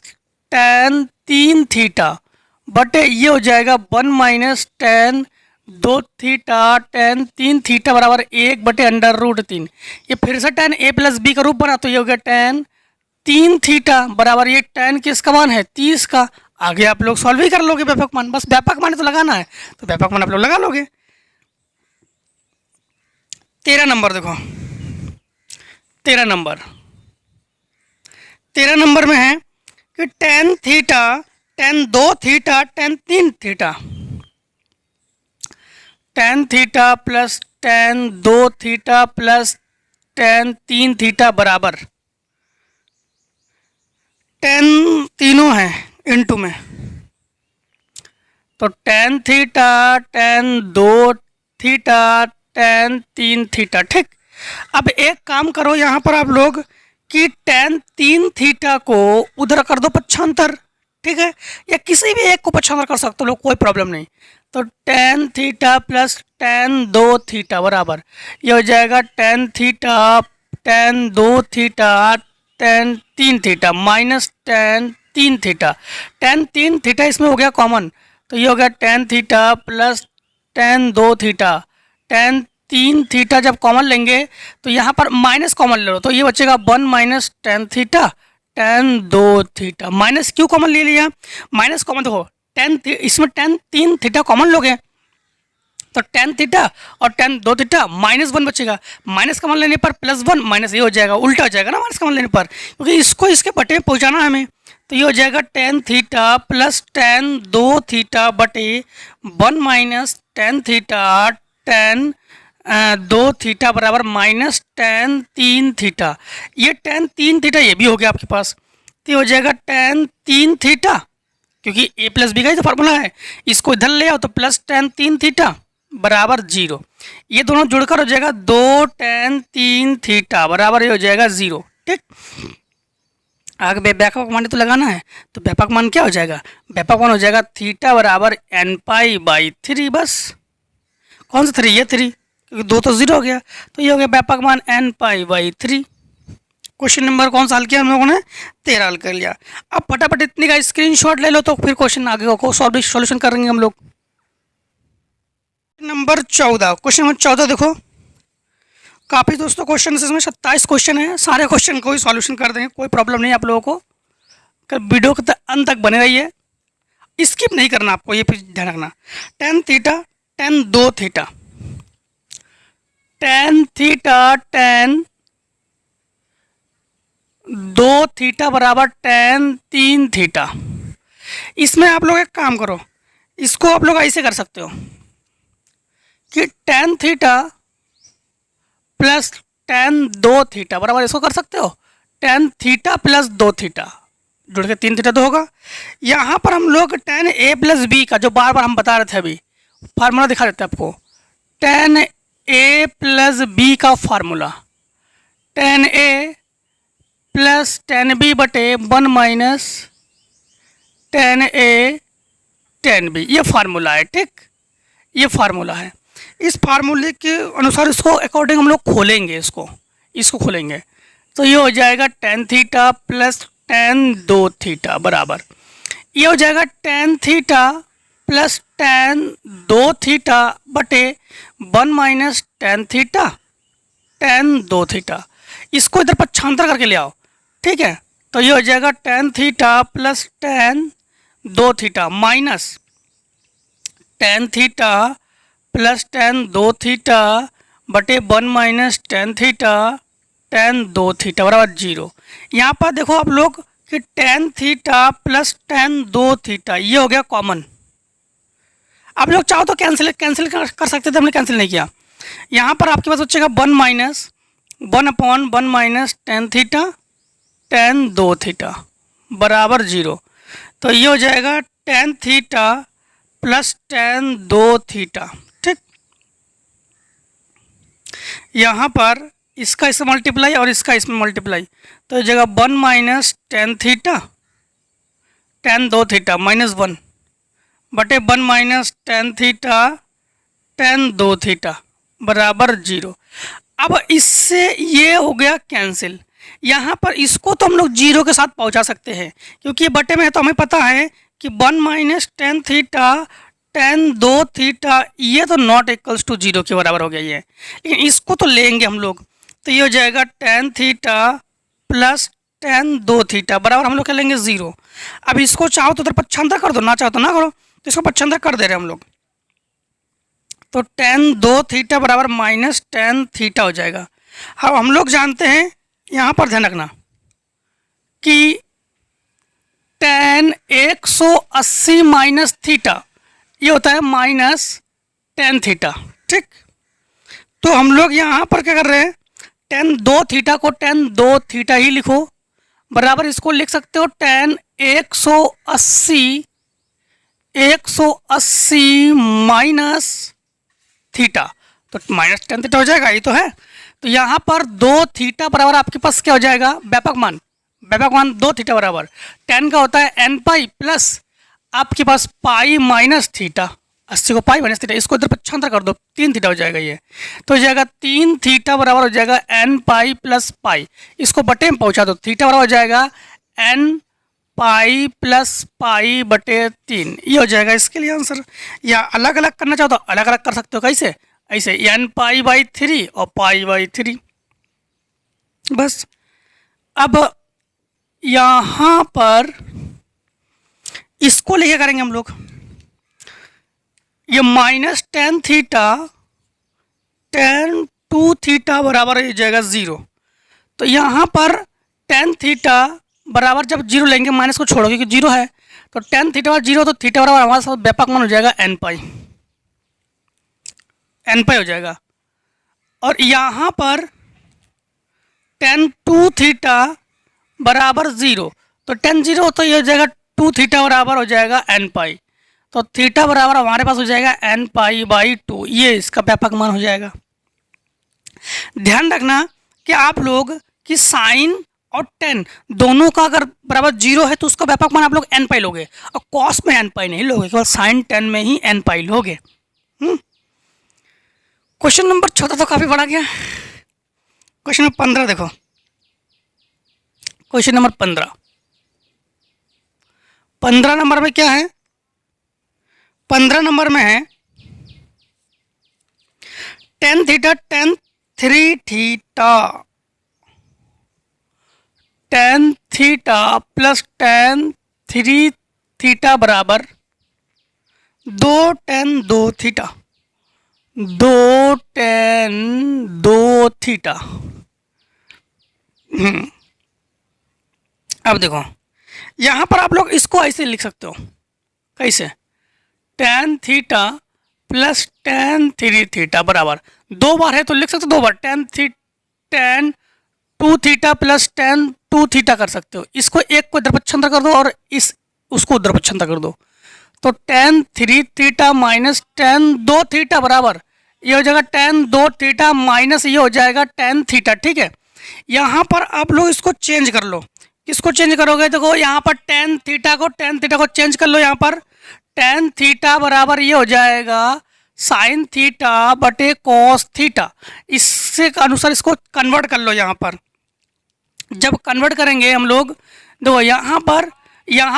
A: टेन तीन थीटा बटे ये हो जाएगा 1 माइनस टेन 2 थीटा टेन तीन थीटा बराबर 1 बटे अंडर रूट 3। ये फिर से टेन ए प्लस बी का रूप बना, तो ये हो गया टेन तीन थीटा बराबर ये टेन किसका मान है 30 का। आगे आप लोग सॉल्व ही कर लोगे व्यापक मान, बस व्यापक मान तो लगाना है, तो व्यापक मान आप लोग लगा लोगे। 13 नंबर देखो, 13 नंबर में है कि टेन थीटा टेन दो थीटा टेन तीन theta, ten theta plus ten दो थीटा प्लस टेन तीन थीटा बराबर टेन तीनों है इनटू में, तो टेन थीटा टेन दो थीटा टेन तीन थीटा। ठीक, अब एक काम करो यहाँ पर आप लोग कि टेन तीन थीटा को उधर कर दो पक्षांतर, ठीक है, या किसी भी एक को पक्षांतर कर सकते हो लोग, कोई प्रॉब्लम नहीं। तो टेन थीटा प्लस टेन दो थीटा बराबर ये हो जाएगा टेन थीटा टेन दो थीटा टेन तीन थीटा माइनस टेन तीन थीटा। टेन तीन थीटा इसमें हो गया कॉमन, तो ये हो गया टेन थीटा प्लस टेन दो थीटा टेन तीन थीटा। जब कॉमन लेंगे तो यहाँ पर माइनस कॉमन ले लो, तो ये बचेगा 1 माइनस टेन थीटा टेन दो थीटा। माइनस क्यों कॉमन ले लिया, माइनस कॉमन देखो टेन इसमें टेन तीन थीटा कॉमन लोगे तो टेन थीटा और टेन दो थीटा माइनस वन बचेगा, माइनस कॉमन लेने पर प्लस वन माइनस ये हो जाएगा, उल्टा हो जाएगा ना माइनस कॉमन लेने पर, क्योंकि इसको इसके बटे में पहुँचाना है हमें। तो ये हो जाएगा टेन थीटा प्लस टेन दो थीटा बटे 1 माइनस टेन थीटा टेन दो थीटा बराबर माइनस टेन तीन थीटा। ये टेन तीन थीटा ये भी हो गया आपके पास, तो ये हो जाएगा टेन तीन थीटा, क्योंकि ए प्लस बी का ही तो फार्मूला है, इसको इधर ले आओ तो प्लस टेन तीन थीटा बराबर 0। ये दोनों जुड़कर हो जाएगा दो टेन तीन थीटा बराबर ये हो जाएगा 0। ठीक, आगे व्यापक मान तो लगाना है, तो व्यापक मान क्या हो जाएगा, व्यापक मान हो जाएगा थीटा बराबर एन पाई बाई 3। बस कौन सा 3, ये 3, क्योंकि दो तो 0 हो गया, तो ये हो गया व्यापक मान n pi by 3। Question number कौन सा हल किया हम लोगों ने, 13 हल कर लिया। अब फटाफट इतनी का स्क्रीनशॉट ले लो, तो फिर क्वेश्चन आगे को सॉल्यूशन करेंगे हम लोग। नंबर 14, क्वेश्चन नंबर 14 देखो, काफ़ी दोस्तों क्वेश्चन इसमें 27 क्वेश्चन है, सारे क्वेश्चन को ही सॉल्यूशन कर देंगे, कोई प्रॉब्लम नहीं है आप लोगों को। कर वीडियो के अंत तक बने रहिए, स्किप नहीं करना आपको, ये फिर ध्यान रखना। टेन थीटा टेन दो थीटा टेन थीटा टेन दो थीटा बराबर टेन तीन थीटा। इसमें आप लोग एक काम करो, इसको आप लोग ऐसे कर सकते हो कि टेन थीटा प्लस टेन दो थीटा बराबर इसको कर सकते हो टेन थीटा प्लस दो थीटा, जुड़ के तीन थीटा तो होगा। यहाँ पर हम लोग टेन ए प्लस बी का जो बार बार हम बता रहे थे, अभी फार्मूला दिखा देते हैं आपको। टेन ए प्लस बी का फार्मूला टेन ए प्लस टेन बी बटे 1 माइनस टेन ए टेन बी, ये फार्मूला है। ठीक, ये फार्मूला है, इस फार्मूले के अनुसार इसको अकॉर्डिंग हम लोग खोलेंगे, इसको खोलेंगे तो ये हो जाएगा टेन थीटा प्लस टेन दो थीटा बराबर ये हो जाएगा टेन थीटा प्लस टेन दो थीटा बटे 1 माइनस टेन थीटा टेन दो थीटा। इसको इधर पक्षांतर करके ले आओ, ठीक है, तो ये हो जाएगा टेन थीटा प्लस टेन दो theta minus tan theta plus ten दो थीटा बटे 1 माइनस टेन थीटा टेन दो थीटा बराबर 0। यहाँ पर देखो आप लोग कि टेन थीटा प्लस टेन दो थीटा ये हो गया कॉमन। आप लोग चाहो तो कैंसिल कर सकते थे, हमने कैंसिल नहीं किया। यहाँ पर आपके पास बचेगा 1 minus 1/1 minus tan theta ten दो थीटा बराबर 0। तो ये हो जाएगा टेन थीटा प्लस टेन दो थीटा। ठीक, यहाँ पर इसका इसमें मल्टीप्लाई और इसका इसमें मल्टीप्लाई, तो जगह 1 माइनस टेन थीटा टेन दो थीटा माइनस 1 बटे 1 माइनस टेन थीटा टेन दो थीटा बराबर 0। अब इससे ये हो गया कैंसिल, यहाँ पर इसको तो हम लोग जीरो के साथ पहुँचा सकते हैं, क्योंकि ये बटे में है तो हमें पता है कि 1 माइनस टेन थीटा टेन दो थीटा, ये तो नॉट इक्वल्स टू जीरो के बराबर हो गया ये। लेकिन इसको तो लेंगे हम लोग, तो ये हो जाएगा टेन थीटा प्लस टेन दो थीटा बराबर हम लोग क्या लेंगे ज़ीरो। अब इसको चाहो तो उधर पक्षांतर कर दो, ना चाहो तो ना करो, तो इसको पक्षांतर कर दे रहे हैं हम लोग। तो टेन दो थीटा बराबर माइनस टेन थीटा हो जाएगा। अब हम लोग जानते हैं, यहाँ पर ध्यान रखना कि टेन 180 माइनस थीटा ये होता है माइनस टेन थीटा, ठीक। तो हम लोग यहाँ पर क्या कर रहे हैं, टेन दो थीटा को टेन दो थीटा ही लिखो, बराबर इसको लिख सकते हो टेन 180 माइनस थीटा, तो माइनस टेन थीटा हो जाएगा, ये तो है। तो यहाँ पर दो थीटा बराबर आपके पास क्या हो जाएगा, व्यापक मान दो थीटा बराबर टेन का होता है एन पाई प्लस आपके पास पाई माइनस थीटा, 80 को पाई माइनस थीटा, इसको इधर पक्षांतर कर दो, तीन थीटा हो जाएगा ये। तो हो जाएगा तीन थीटा बराबर हो जाएगा एन पाई प्लस पाई, इसको बटे में पहुंचा दो, थीटा बराबर हो जाएगा एन पाई प्लस पाई बटे तीन, ये हो जाएगा इसके लिए आंसर। या अलग अलग करना चाहो तो अलग अलग कर सकते हो, कैसे, ऐसे एन पाई बाई थ्री और पाई बाई थ्री, बस। अब यहाँ पर इसको लेके करेंगे हम लोग, ये minus tan theta tan two theta बराबर हो जाएगा ज़ीरो। तो यहाँ पर टेन थीटा बराबर जब जीरो लेंगे, माइनस को छोड़ो क्योंकि जीरो है, तो टेन थीटा बराबर जीरो, तो थीटा बराबर हमारे साथ व्यापक मान हो जाएगा एन पाई हो जाएगा। और यहाँ पर टेन टू थीटा बराबर ज़ीरो, तो टेन जीरो तो ये हो जाएगा टू थीटा बराबर हो जाएगा एन पाई, तो थीटा बराबर हमारे पास हो जाएगा एन पाई बाई टू, ये इसका व्यापक मान हो जाएगा। ध्यान रखना कि आप लोग कि साइन और टेन दोनों का अगर बराबर जीरो है तो उसका व्यापक मान आप लोग एन पाई लोगे, और कॉस में एन पाई नहीं लोगे, केवल साइन टेन में ही एन पाई लोगे। क्वेश्चन नंबर 14 तो काफ़ी बड़ा गया। क्वेश्चन नंबर 15 देखो, क्वेश्चन नंबर 15 नंबर में क्या है, 15 नंबर में है ten theta ten three theta, ten theta plus tan three theta बराबर दो टेन दो थीटा, दो टेन दो थीटा। अब देखो यहाँ पर आप लोग इसको ऐसे लिख सकते हो, कैसे, tan theta plus tan three theta बराबर दो बार है तो लिख सकते हो दो बार, tan two theta plus tan two theta कर सकते हो। इसको एक को इधर पक्षांतर कर दो और उसको उधर पक्षांतर कर दो, तो ten three theta minus ten दो थीटा बराबर ये हो जाएगा टेन दो थीटा माइनस ये हो जाएगा टेन थीटा, ठीक है। यहाँ पर आप लोग इसको चेंज कर लो, किसको चेंज करोगे, देखो यहाँ पर टेन थीटा को चेंज कर लो, यहाँ पर टेन थीटा बराबर ये हो जाएगा साइन थीटा बटे कॉस थीटा, इससे अनुसार इसको कन्वर्ट कर लो। यहाँ पर जब कन्वर्ट करेंगे हम लोग, देखो यहाँ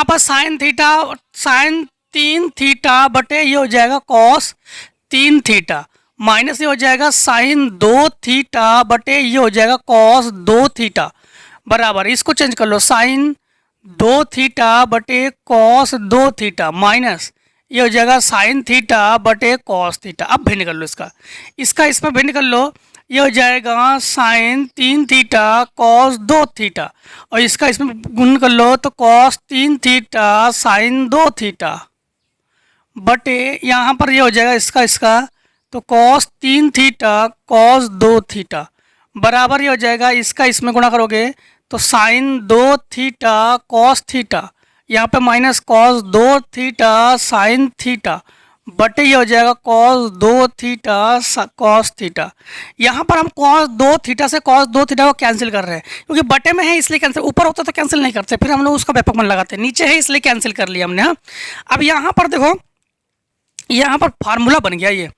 A: पर साइन थीटा साइन तीन थीटा बटे ये हो जाएगा कॉस तीन थीटा, माइनस ये हो जाएगा साइन दो थीटा बटे ये हो जाएगा कॉस दो थीटा बराबर, इसको चेंज कर लो, साइन दो थीटा बटे कॉस दो थीटा माइनस ये हो जाएगा साइन थीटा बटे कॉस थीटा। अब भिन्न कर लो इसका इसमें भिन्न कर लो, ये हो जाएगा साइन तीन थीटा कॉस दो थीटा, और इसका इसमें गुण कर लो तो कॉस तीन थीटा साइन दो थीटा बटे यहाँ पर ये हो जाएगा इसका तो कॉस तीन थीटा कॉस दो थीटा बराबर ये हो जाएगा इसका इसमें गुणा करोगे तो साइन दो थीटा कॉस थीटा, यहाँ पे माइनस कॉस दो थीटा साइन थीटा बटे ये हो जाएगा कॉस दो थीटा कॉस थीटा। यहाँ पर हम कॉस दो थीटा से कॉस दो थीटा को कैंसिल कर रहे हैं, क्योंकि बटे में है इसलिए कैंसिल, ऊपर होता तो कैंसिल नहीं करते, फिर हम लोग उसका व्यापक मान लगाते, नीचे है इसलिए कैंसिल कर लिया हमने। हाँ, अब यहाँ पर देखो, यहाँ पर फार्मूला बन गया, ये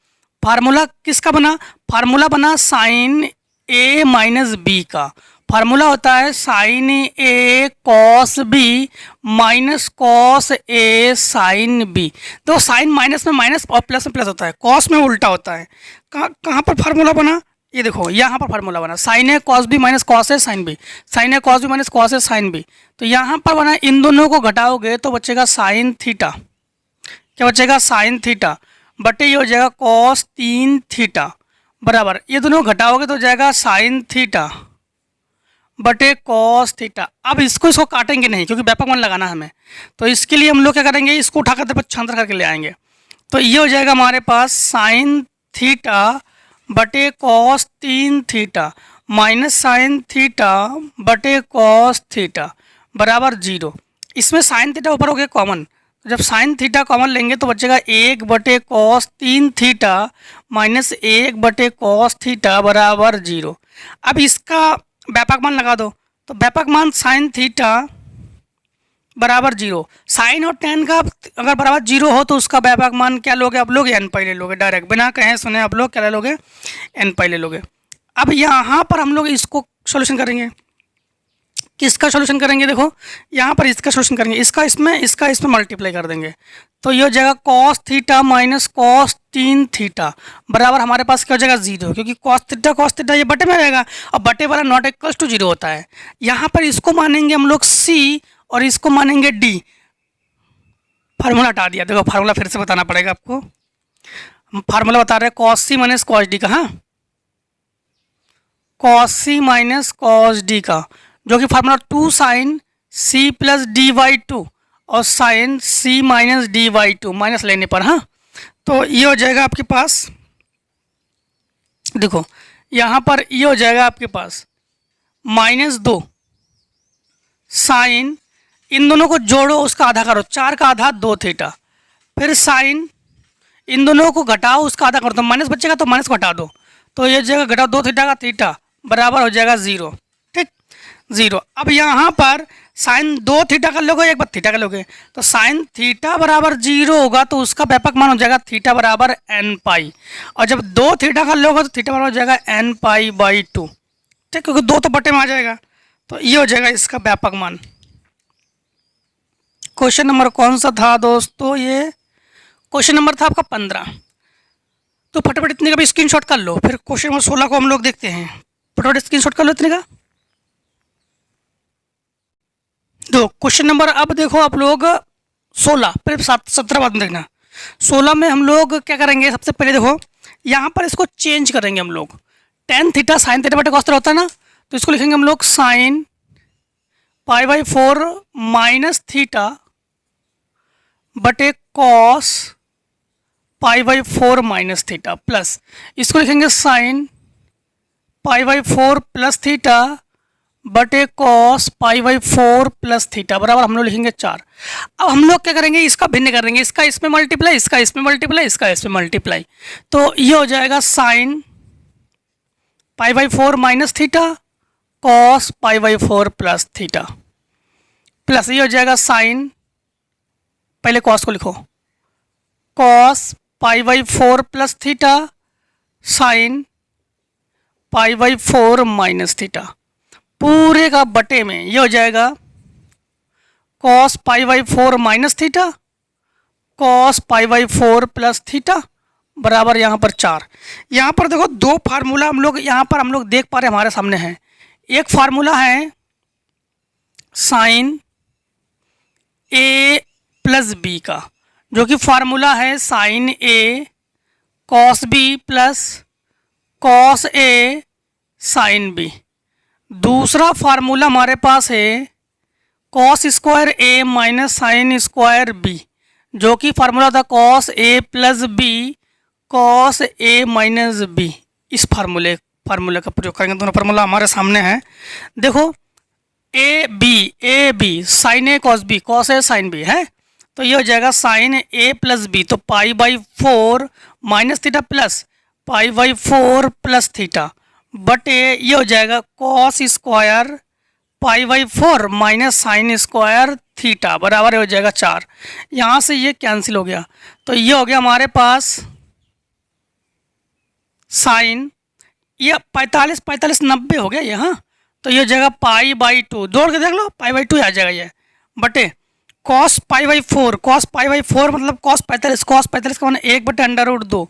A: फार्मूला किसका बना, फार्मूला बना साइन ए माइनस बी का, फार्मूला होता है sign A cos B minus cos A sine B. तो साइन माइनस में माइनस और प्लस में प्लस होता है, कॉस में उल्टा होता है। कहाँ पर फार्मूला बना, ये देखो यहाँ पर फार्मूला बना sign A cos B minus cos A sine B, sine A cos B minus cos A sine B. तो यहाँ पर बना, इन दोनों को घटाओगे तो बचेगा साइन थीटा। क्या बचेगा, साइन थीटा बटे ये हो जाएगा कॉस 3 थीटा बराबर, ये दोनों घटाओगे तो हो जाएगा साइन थीटा बटे कॉस थीटा। अब इसको काटेंगे नहीं क्योंकि व्यापक मान लगाना है हमें, तो इसके लिए हम लोग क्या करेंगे, इसको उठा कर पक्षांतर करके ले आएंगे। तो ये हो जाएगा हमारे पास साइन थीटा बटे cos 3 theta minus sine theta बटे कॉस थीटा बराबर 0। इसमें साइन थीटा ऊपर हो गया कॉमन, जब साइन थीटा कॉमन लेंगे तो बचेगा 1 बटे कॉस 3 थीटा माइनस 1 बटे कॉस थीटा बराबर 0। अब इसका व्यापक मान लगा दो, तो व्यापक मान साइन थीटा बराबर 0। साइन और टेन का अगर बराबर 0 हो तो उसका व्यापक मान क्या लोगे आप लोग, एन पाई ले लोगे डायरेक्ट, बिना कहे सुने आप लोग क्या ले लोगे, एन पाई ले लोगे। अब यहाँ पर हम लोग इसको सॉल्यूशन करेंगे, किसका सॉल्यूशन करेंगे, देखो यहाँ पर इसका सॉल्यूशन करेंगे, इसका इसमें मल्टीप्लाई कर देंगे। तो ये हो जाएगा cos theta minus cos 3 theta बराबर हमारे पास क्या हो जाएगा 0, क्योंकि कॉस थीटा ये बटे में रहेगा और बटे वाला नॉट इक्वल्स टू 0 होता है। यहाँ पर इसको मानेंगे हम लोग सी और इसको मानेंगे डी। फार्मूला हटा दिया, देखो फार्मूला फिर से बताना पड़ेगा आपको। हम फार्मूला बता रहे हैं cos C minus cos D का, हाँ cos C minus cos D का, जो कि formula 2 sine C plus D by 2 और sine C minus D by 2 minus लेने पर, हाँ तो ये हो जाएगा आपके पास, देखो यहाँ पर ये हो जाएगा आपके पास -2 साइन, इन दोनों को जोड़ो उसका आधा करो, 4 का आधा 2 थीटा, फिर साइन इन दोनों को घटाओ उसका आधा करो तो माइनस बचेगा तो माइनस को हटा दो, तो ये जगह घटाओ 2 थीटा का थीटा बराबर हो जाएगा 0, ठीक 0। अब यहाँ पर साइन 2 थीटा कर लोगे, एक बार थीटा कर लोगे, तो साइन थीटा बराबर 0 होगा तो उसका व्यापक मान हो जाएगा थीटा बराबर n पाई, और जब 2 थीटा कर लोगे तो थीटा बराबर हो जाएगा n पाई बाई 2, ठीक, क्योंकि 2 तो बटे में आ जाएगा। तो ये हो जाएगा इसका व्यापक मान। क्वेश्चन नंबर कौन सा था दोस्तों, ये क्वेश्चन नंबर था आपका 15। तो फटाफट इतने का भी स्क्रीनशॉट कर लो, फिर क्वेश्चन नंबर 16 को हम लोग देखते हैं। फटाफट स्क्रीनशॉट कर लो इतने का। दो क्वेश्चन नंबर अब देखो आप लोग 16, फिर 17 बाद में देखना। 16 में हम लोग क्या करेंगे, सबसे पहले देखो यहाँ पर इसको चेंज करेंगे हम लोग, टेन थीटा साइन थीटा बटे कॉस थीटा होता है ना, तो इसको लिखेंगे हम लोग sine pi by 4 minus theta बटे cos pi by 4 minus theta plus, इसको लिखेंगे sine pi by 4 plus theta बटे cos pi by 4 plus theta बराबर हम लोग लिखेंगे 4। अब हम लोग क्या करेंगे, इसका भिन्न करेंगे, इसका इसमें मल्टीप्लाई, इसका इसमें मल्टीप्लाई, इसका इसमें मल्टीप्लाई, तो ये हो जाएगा sign pi by 4 minus theta cos pi by 4 plus theta plus ये हो जाएगा साइन, पहले कॉस को लिखो, cos pi by 4 plus theta sine pi by 4 minus theta पूरे का बटे में ये हो जाएगा cos pi by 4 minus theta cos pi by 4 plus theta बराबर यहाँ पर 4। यहाँ पर देखो दो फार्मूला हम लोग यहाँ पर हम लोग देख पा रहे हैं हमारे सामने है। एक फार्मूला है साइन ए प्लस बी का, जो कि फार्मूला है sign A cos B plus cos A sine B. दूसरा फार्मूला हमारे पास है कॉस स्क्वायर ए माइनस साइन स्क्वायर बी, जो कि फार्मूला था cos A plus B cos A minus B. इस फार्मूले का प्रयोग करेंगे, दोनों फार्मूला हमारे सामने हैं। देखो A B sine A cos A sine B है, तो ये हो जाएगा साइन ए प्लस बी, तो पाई by 4 minus theta plus pi by 4 plus theta बटे ये हो जाएगा cos square pi by 4 minus sine square theta बराबर हो जाएगा 4। यहाँ से ये कैंसिल हो गया, तो ये हो गया हमारे पास साइन, ये 45 90 हो गया ये, हाँ तो ये हो जाएगा π/2, जोड़ के देख लो π/2 आ जाएगा ये, बटे cos π/4, cos π/4 मतलब cos 45 का माने 1/√2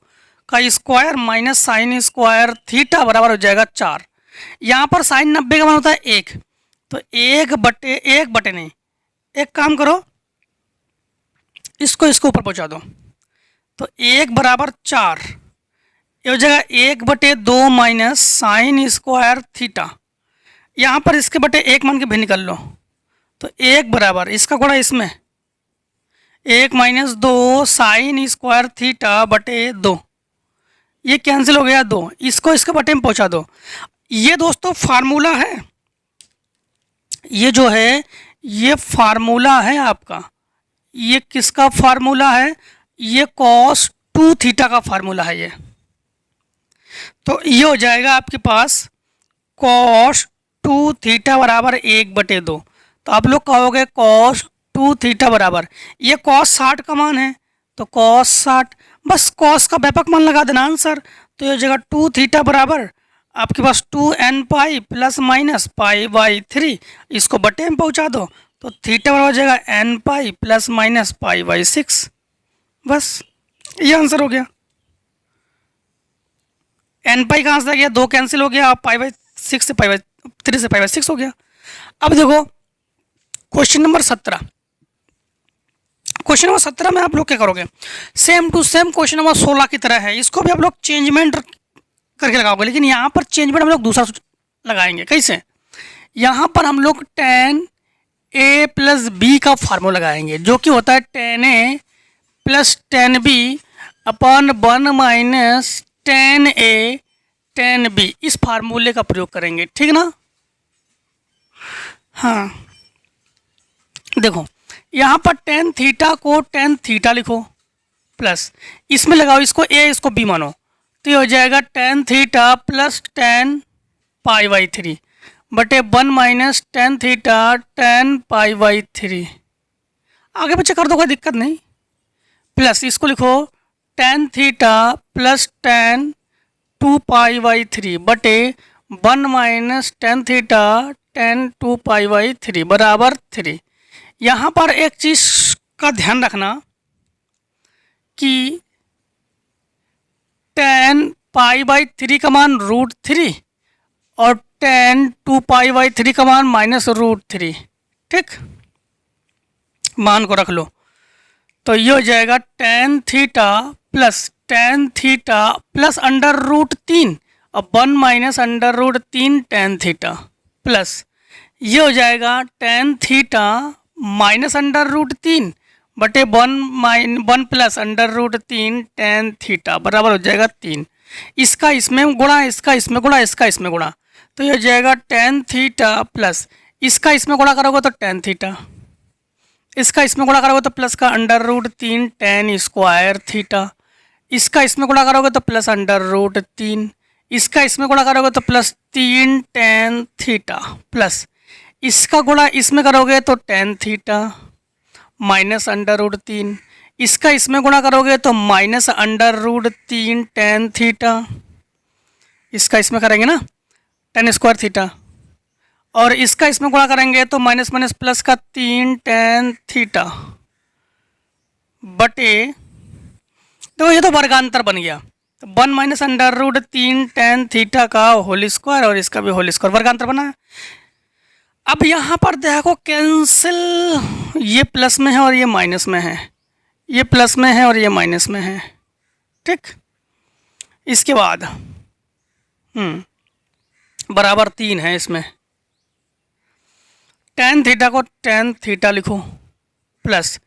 A: का square minus sine square theta बराबर हो जाएगा 4। यहाँ पर साइन 90 का मान होता है 1, तो 1 बटे नहीं, एक काम करो इसको ऊपर पहुँचा दो, तो 1 बराबर 4, ये हो जाएगा 1/2 माइनस साइन स्क्वायर थीटा। यहाँ पर इसके बटे 1 मान के भी निकल लो, तो 1 बराबर इसका गुणा इसमें 1 - 2 साइन स्क्वायर थीटा बटे 2, ये कैंसिल हो गया 2, इसको इसके बटे में पहुँचा दो। ये दोस्तों फार्मूला है, ये जो है ये फार्मूला है आपका, ये किसका फार्मूला है, ये cos 2 थीटा का फार्मूला है ये। तो ये हो जाएगा आपके पास cos 2 थीटा बराबर 1/2। तो आप लोग कहोगे cos 2 थीटा बराबर, ये cos 60 का मान है तो cos 60, बस cos का व्यापक मान लगा देना आंसर। तो ये हो जाएगा 2 थीटा बराबर आपके पास 2n पाई प्लस माइनस π/3, इसको बटे में पहुंचा दो, तो थीटा बराबर हो जाएगा n पाई प्लस माइनस π/6। बस ये आंसर हो गया। n पाई कहाँ से आ गया, 2 कैंसिल हो गया, अब π/6 से π/3 से π/6 हो गया। अब देखो क्वेश्चन नंबर 17, क्वेश्चन नंबर 17 में आप लोग क्या करोगे, same to same question number 16 की तरह है, इसको भी आप लोग चेंजमेंट करके लगाओगे, लेकिन यहाँ पर चेंजमेंट हम लोग दूसरा लगाएंगे। कैसे, यहाँ पर हम लोग tan a + b का फार्मूला लगाएंगे, जो कि होता है tan a + tan b upon 1 - tan a tan b, इस फार्मूले का प्रयोग करेंगे, ठीक ना। हाँ देखो यहाँ पर tan थीटा को tan थीटा लिखो, प्लस इसमें लगाओ इसको a इसको b मानो, तो ये हो जाएगा tan थीटा प्लस tan π/3 बटे 1 - tan थीटा tan π/3, आगे पीछे कर दो कोई दिक्कत नहीं, प्लस इसको लिखो tan थीटा प्लस tan 2π/3 बटे 1 - tan थीटा tan 2π/3 बराबर 3। यहाँ पर एक चीज़ का ध्यान रखना कि tan π/3 का मान √3 और tan 2π/3 का मान -√3, ठीक, मान को रख लो। तो ये हो जाएगा tan थीटा प्लस √3 और 1 - √3 tan थीटा, प्लस ये हो जाएगा tan थीटा माइनस √3 बटे 1 प्लस √3 tan थीटा बराबर हो जाएगा 3। इसका इसमें गुणा, इसका इसमें गुणा, इसका इसमें गुणा, तो ये हो जाएगा tan थीटा प्लस इसका इसमें गुणा करोगे तो tan थीटा, इसका इसमें गुणा करोगे तो प्लस का √3 tan स्क्वायर थीटा, इसका इसमें गुणा करोगे तो प्लस √3, इसका इसमें गुणा करोगे तो प्लस 3 tan थीटा, प्लस इसका गुणा इसमें करोगे तो tan थीटा माइनस √3, इसका इसमें गुणा करोगे तो माइनस √3 tan थीटा, इसका इसमें करेंगे ना tan स्क्वायर थीटा, और इसका इसमें गुणा करेंगे तो माइनस माइनस प्लस का 3 tan थीटा बटे, तो ये तो वर्गांतर बन गया, तो 1 - √3 tan थीटा का होल स्क्वायर और इसका भी होल स्क्वायर, वर्गांतर बना है। अब यहाँ पर देखो कैंसिल, ये प्लस में है और ये माइनस में है, ये प्लस में है और ये माइनस में है, ठीक। इसके बाद बराबर 3 है, इसमें tan थीटा को tan थीटा लिखो, plus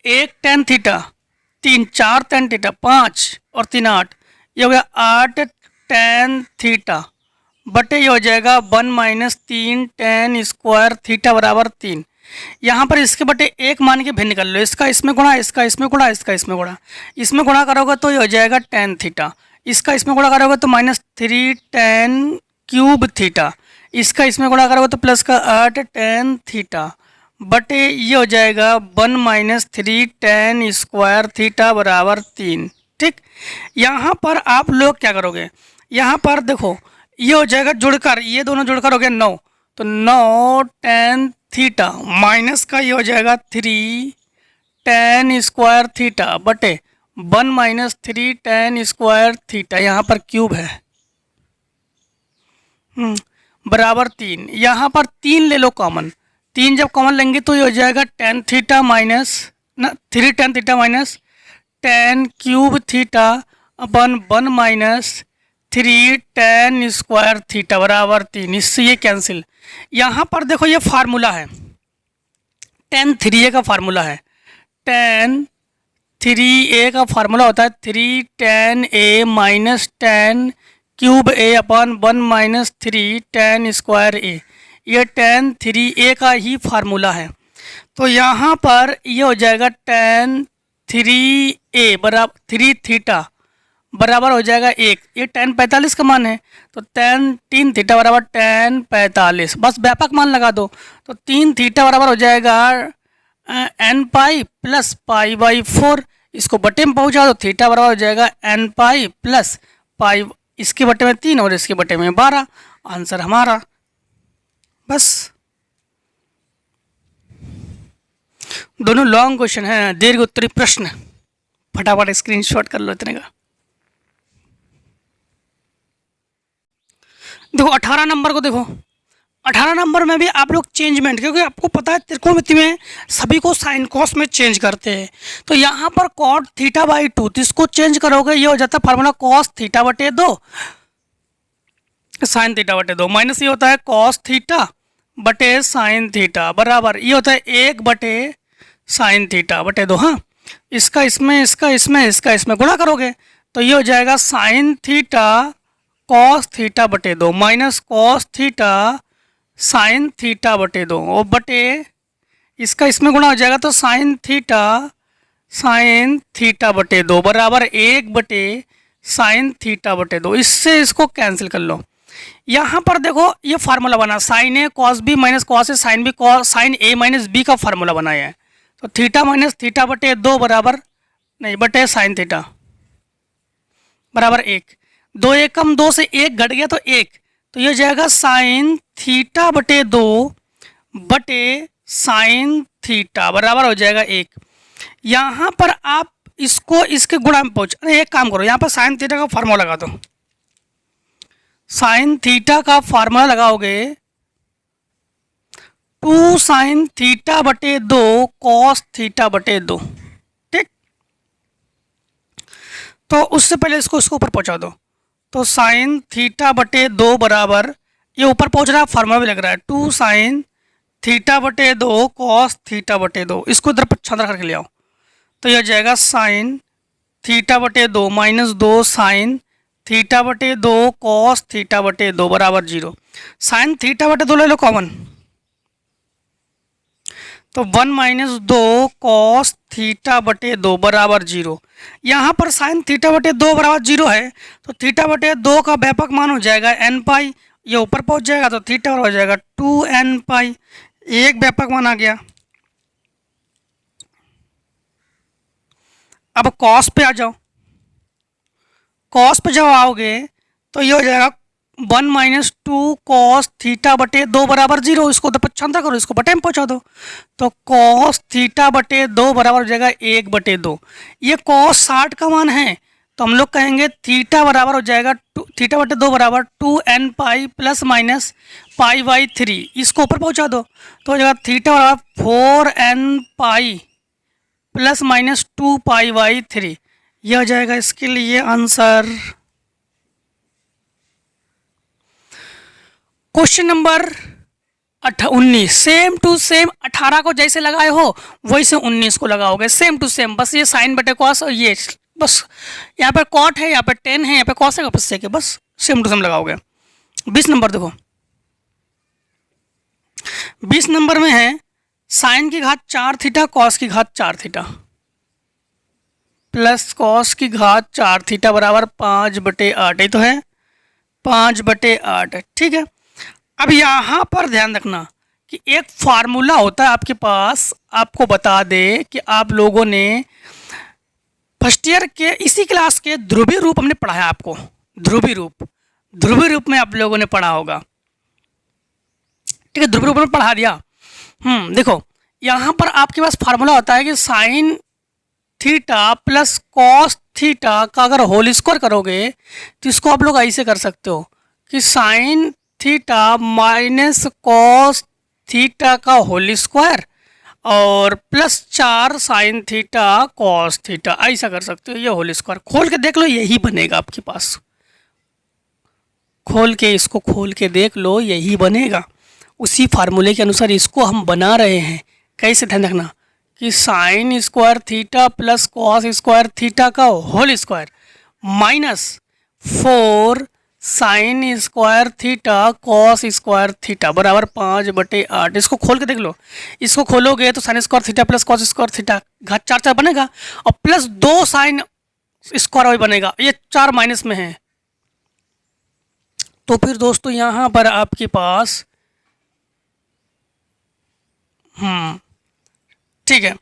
A: 1 tan theta 3 4 tan theta 5 और 3 8, ये हो गया 8 tan थीटा बटे ये हो जाएगा 1 - 3 tan स्क्वायर थीटा बराबर 3। यहाँ पर इसके बटे 1 मान के भी निकल लो, इसका इसमें गुणा, इसका इसमें गुणा, इसका इसमें गुणा, इसमें गुणा करोगे तो ये हो जाएगा tan थीटा, इसका इसमें गुणा करोगे तो -3 tan³ थीटा, इसका इसमें गुणा करोगे तो प्लस का 8 tan थीटा बटे ये हो जाएगा 1 - 3 tan स्क्वायर थीटा बराबर 3, ठीक। यहाँ पर आप लोग क्या करोगे, यहाँ पर देखो ये हो जाएगा जुड़कर, ये दोनों जुड़कर हो गया 9, तो 9 tan थीटा माइनस का ये हो जाएगा 3 tan स्क्वायर थीटा बटे 1 माइनस 3 tan स्क्वायर थीटा, यहाँ पर क्यूब है, बराबर 3। यहाँ पर 3 ले लो कॉमन, 3 जब कॉमन लेंगे तो ये हो जाएगा tan थीटा माइनस ना 3 tan theta minus tan cube theta अपन 1 माइनस 3 tan स्क्वायर थीटा बराबर 3। इससे ये कैंसिल। यहाँ पर देखो ये फार्मूला है, tan 3a का फार्मूला है, tan 3a का फार्मूला होता है 3 tan a minus tan cube a upon 1 minus 3 tan square a। ये tan 3a का ही फार्मूला है। तो यहाँ पर ये हो जाएगा tan 3a बराबर 3 थीटा बराबर हो जाएगा 1। ये tan 45 का मान है, तो tan 3 थीटा बराबर tan 45, बस व्यापक मान लगा दो। तो 3 थीटा बराबर हो जाएगा n pi plus pi by 4, इसको बटे में पहुँचा दो, थीटा बराबर हो जाएगा n पाई प्लस पाई, इसके बटे में 3 और इसके बटे में 12। आंसर हमारा। बस दोनों लॉन्ग क्वेश्चन है, दीर्घ उत्तरी प्रश्न। फटाफट स्क्रीनशॉट कर लो इतने का। देखो 18 नंबर को देखो, 18 नंबर में भी आप लोग चेंजमेंट, क्योंकि आपको पता है त्रिकोणमिति में सभी को साइन कॉस में चेंज करते हैं। तो यहाँ पर कॉट थीटा बाई 2, तो इसको चेंज करोगे ये हो जाता है फार्मूला कॉस थीटा बटे 2 साइन थीटा बटे 2, माइनस ये होता है कॉस थीटा बटे साइन थीटा बराबर ये होता है 1 बटे साइन थीटा बटे 2। हाँ, इसका इसमें, इसका इसमें, इसका इसमें गुणा करोगे तो ये हो जाएगा साइन थीटा कॉस थीटा बटे 2 minus cos theta sine theta बटे 2 और बटे इसका इसमें गुणा हो जाएगा तो साइन थीटा बटे 2 बराबर 1 बटे साइन थीटा बटे 2। इससे इसको कैंसिल कर लो। यहाँ पर देखो ये फार्मूला बना sign A cos B minus cos A sine B sine A minus B का फार्मूला बनाया है। तो थीटा माइनस थीटा बटे 2 बराबर नहीं बटे साइन थीटा बराबर 1। 2 1 कम 2 से 1 घट गया तो 1, तो ये हो जाएगा साइन थीटा बटे 2 बटे साइन थीटा बराबर हो जाएगा 1। यहाँ पर आप इसको इसके गुणा में पहुँच, अरे एक काम करो, यहाँ पर साइन थीटा का फार्मूला लगा दो। साइन थीटा का फार्मूला लगाओगे 2 साइन थीटा बटे 2 कॉस थीटा बटे 2, ठीक। तो उससे पहले इसको ऊपर पहुँचा दो। तो साइन थीटा बटे 2 बराबर ये ऊपर पहुँच रहा है, फार्मूला भी लग रहा है 2 साइन थीटा बटे 2 कॉस थीटा बटे 2। इसको इधर छांदर करके ले आओ तो यह हो जाएगा साइन थीटा बटे 2 माइनस 2 साइन थीटा बटे 2 कॉस थीटा बटे 2 बराबर 0। साइन थीटा बटे 2 ले लो कॉमन, तो 1 माइनस 2 कॉस थीटा बटे 2 बराबर 0। यहाँ पर साइन थीटा बटे 2 बराबर 0 है, तो थीटा बटे 2 का व्यापक मान हो जाएगा n पाई, ये ऊपर पहुँच जाएगा तो थीटा हो जाएगा 2n पाई, एक व्यापक मान आ गया। अब कॉस पे आ जाओ, कॉस पे जब आओगे तो ये हो जाएगा 1 माइनस 2 कॉस थीटा बटे 2 बराबर 0। इसको तो पक्षांतर करो, इसको बटे में पहुँचा दो, तो कॉस थीटा बटे 2 बराबर हो जाएगा 1 बटे 2। ये कॉस 60 का मान है, तो हम लोग कहेंगे थीटा बराबर हो जाएगा थीटा बटे 2 बराबर 2n pi plus minus pi by 3। इसको ऊपर पहुँचा दो तो हो जाएगा थीटा बराबर 4n pi plus minus 2 pi by 3। यह हो जाएगा इसके लिए answer. Question number 19, same to same 18 को जैसे लगाए हो वैसे 19 को लगाओगे, सेम टू सेम। बस ये साइन बटे कॉस और ये बस यहाँ पर कॉट है, यहाँ पर टेन है, यहाँ पर कॉस है, वापस से बस सेम टू सेम लगाओगे। 20 नंबर देखो, 20 नंबर में है साइन की घात 4 थीटा कॉस की घात 4 थीटा प्लस कॉस की घात 4 थीटा बराबर 5 बटे 8। ये तो है 5 बटे 8, ठीक है। अब यहाँ पर ध्यान रखना कि एक फार्मूला होता है आपके पास, आपको बता दे कि आप लोगों ने फर्स्ट ईयर के इसी क्लास के ध्रुवीय रूप हमने पढ़ा है आपको। ध्रुवीय रूप में आप लोगों ने पढ़ा होगा, ठीक है, ध्रुवीय रूप में पढ़ा दिया। देखो यहाँ पर आपके पास फार्मूला होता है कि sign theta plus cos theta का अगर होल स्क्वायर करोगे तो इसको आप लोग ऐसे कर सकते हो कि sign theta minus cos theta का होल स्क्वायर और plus 4 sine theta cos theta, ऐसा कर सकते हो। ये होल स्क्वायर खोल के देख लो, यही बनेगा आपके पास। इसको खोल के देख लो, यही बनेगा। उसी फार्मूले के अनुसार इसको हम बना रहे हैं। कैसे, ध्यान रखना कि sine square theta plus cos square theta का whole square minus 4 sine square theta cos square theta बराबर 5/8। इसको खोल के देख लो, इसको खोलोगे तो sign square theta plus cos square theta घात 4 बनेगा और प्लस 2 साइन स्क्वायर बनेगा। ये 4 माइनस में है, तो फिर दोस्तों यहाँ पर आपके पास ठीक है,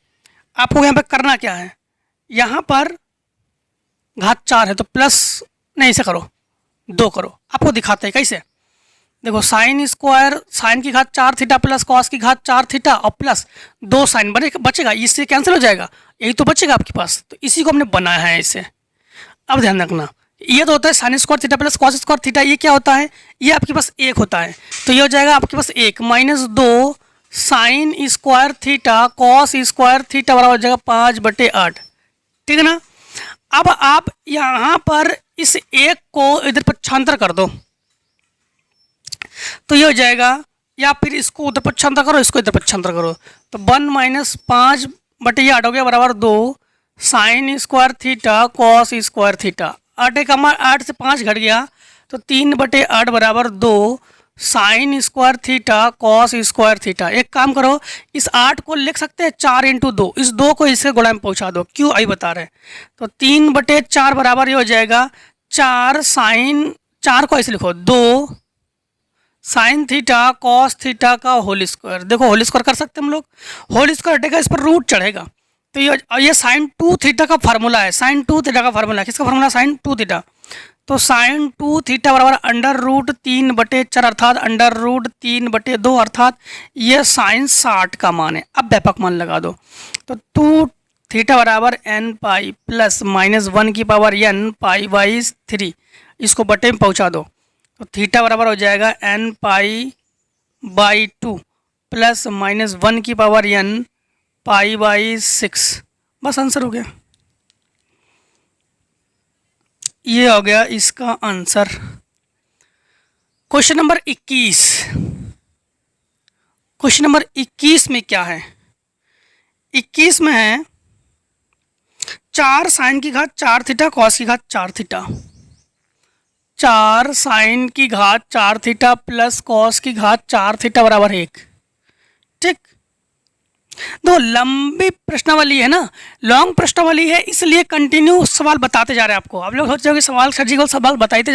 A: आपको यहाँ पे करना क्या है, यहाँ पर घात 4 है तो प्लस नहीं, से करो 2 करो। आपको दिखाते हैं कैसे। देखो साइन स्क्वायर साइन की घात 4 थीटा प्लस कॉस की घात 4 थीटा और प्लस 2 साइन बचेगा, इससे कैंसिल हो जाएगा, यही तो बचेगा आपके पास। तो इसी को हमने बनाया है इसे। अब ध्यान रखना, ये तो होता है sign square theta plus cos square theta, ये क्या होता है, ये आपके पास 1 होता है। तो ये हो जाएगा आपके पास 1 minus 2 sign square theta cos square theta बराबर हो जाएगा 5/8। ठीक है ना। अब आप यहाँ पर इस 1 को इधर पक्षांतर कर दो तो ये हो जाएगा, या फिर इसको उधर पक्षांतर करो, इसको इधर पक्षांतर करो, तो 1 माइनस 5/8 हो गया बराबर 2 sign square theta cos square theta. 8 से 5 घट गया तो 3/8 बराबर 2 sign square theta cos square theta. एक काम करो, इस 8 को लिख सकते हैं 4 × 2, इस 2 को इसके गुणा में पहुंचा दो, क्यों आई बता रहे। तो 3/4 बराबर ये हो जाएगा 4 साइन, 4 को ऐसे लिखो 2 साइन थीटा कॉस थीटा का होल स्क्वायर। देखो होल स्क्वायर कर सकते हैं हम लोग, होल स्क्वायर हटेगा, इस पर रूट चढ़ेगा। तो ये साइन 2 थीटा का फार्मूला है, साइन 2 थीटा का फार्मूला, किसका फार्मूला, साइन 2 थीटा। तो साइन 2 थीटा बराबर √3/4 अर्थात √3/2 अर्थात ये साइन 60 का मान है। अब व्यापक मान लगा दो, तो 2 थीटा बराबर n पाई प्लस -1 की पावर n पाई/3, इसको बटे में पहुंचा दो तो थीटा बराबर हो जाएगा n पाई/2 प्लस -1 की पावर n पाई/6। बस आंसर हो गया, ये हो गया इसका answer. Question number 21, question number 21 में क्या है, 21 में है 4 साइन की घात 4 थीटा कॉस की घात 4 थीटा, 4 साइन की घात 4 थीटा प्लस कॉस की घात 4 थीटा बराबर 1। ठीक, दो लंबी प्रश्नावली है ना, लॉन्ग प्रश्नावली है, इसलिए कंटिन्यू सवाल बताते जा रहे हैं आपको। आप लोग सोच रहे हो कि सवाल सर्जिकल सवाल बताते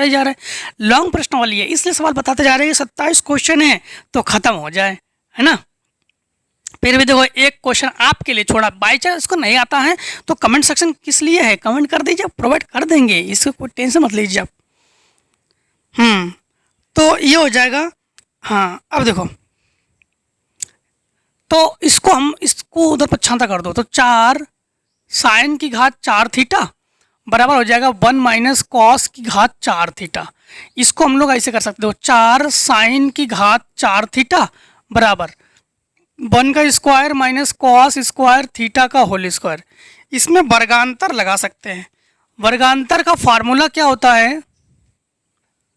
A: जा रहे हैं, लॉन्ग प्रश्नावली है इसलिए सवाल बताते जा रहे हैं। 27 क्वेश्चन है तो ख़त्म हो जाए, है ना। फिर भी देखो एक क्वेश्चन आपके लिए छोड़ा, बाई चांस इसको नहीं आता है तो कमेंट सेक्शन किस लिए है, कमेंट कर दीजिए, प्रोवाइड कर देंगे, इसको कोई टेंशन मत लीजिए आप। तो ये हो जाएगा। हाँ अब देखो, तो इसको उधर पक्षांतर कर दो, तो 4 साइन की घात 4 थीटा बराबर हो जाएगा 1 माइनस कॉस की घात 4 थीटा। इसको हम लोग ऐसे कर सकते हो, 4 साइन की घात 4 थीटा बराबर 1 का square minus cos square theta का होल स्क्वायर। इसमें वर्गांतर लगा सकते हैं। वर्गांतर का फार्मूला क्या होता है,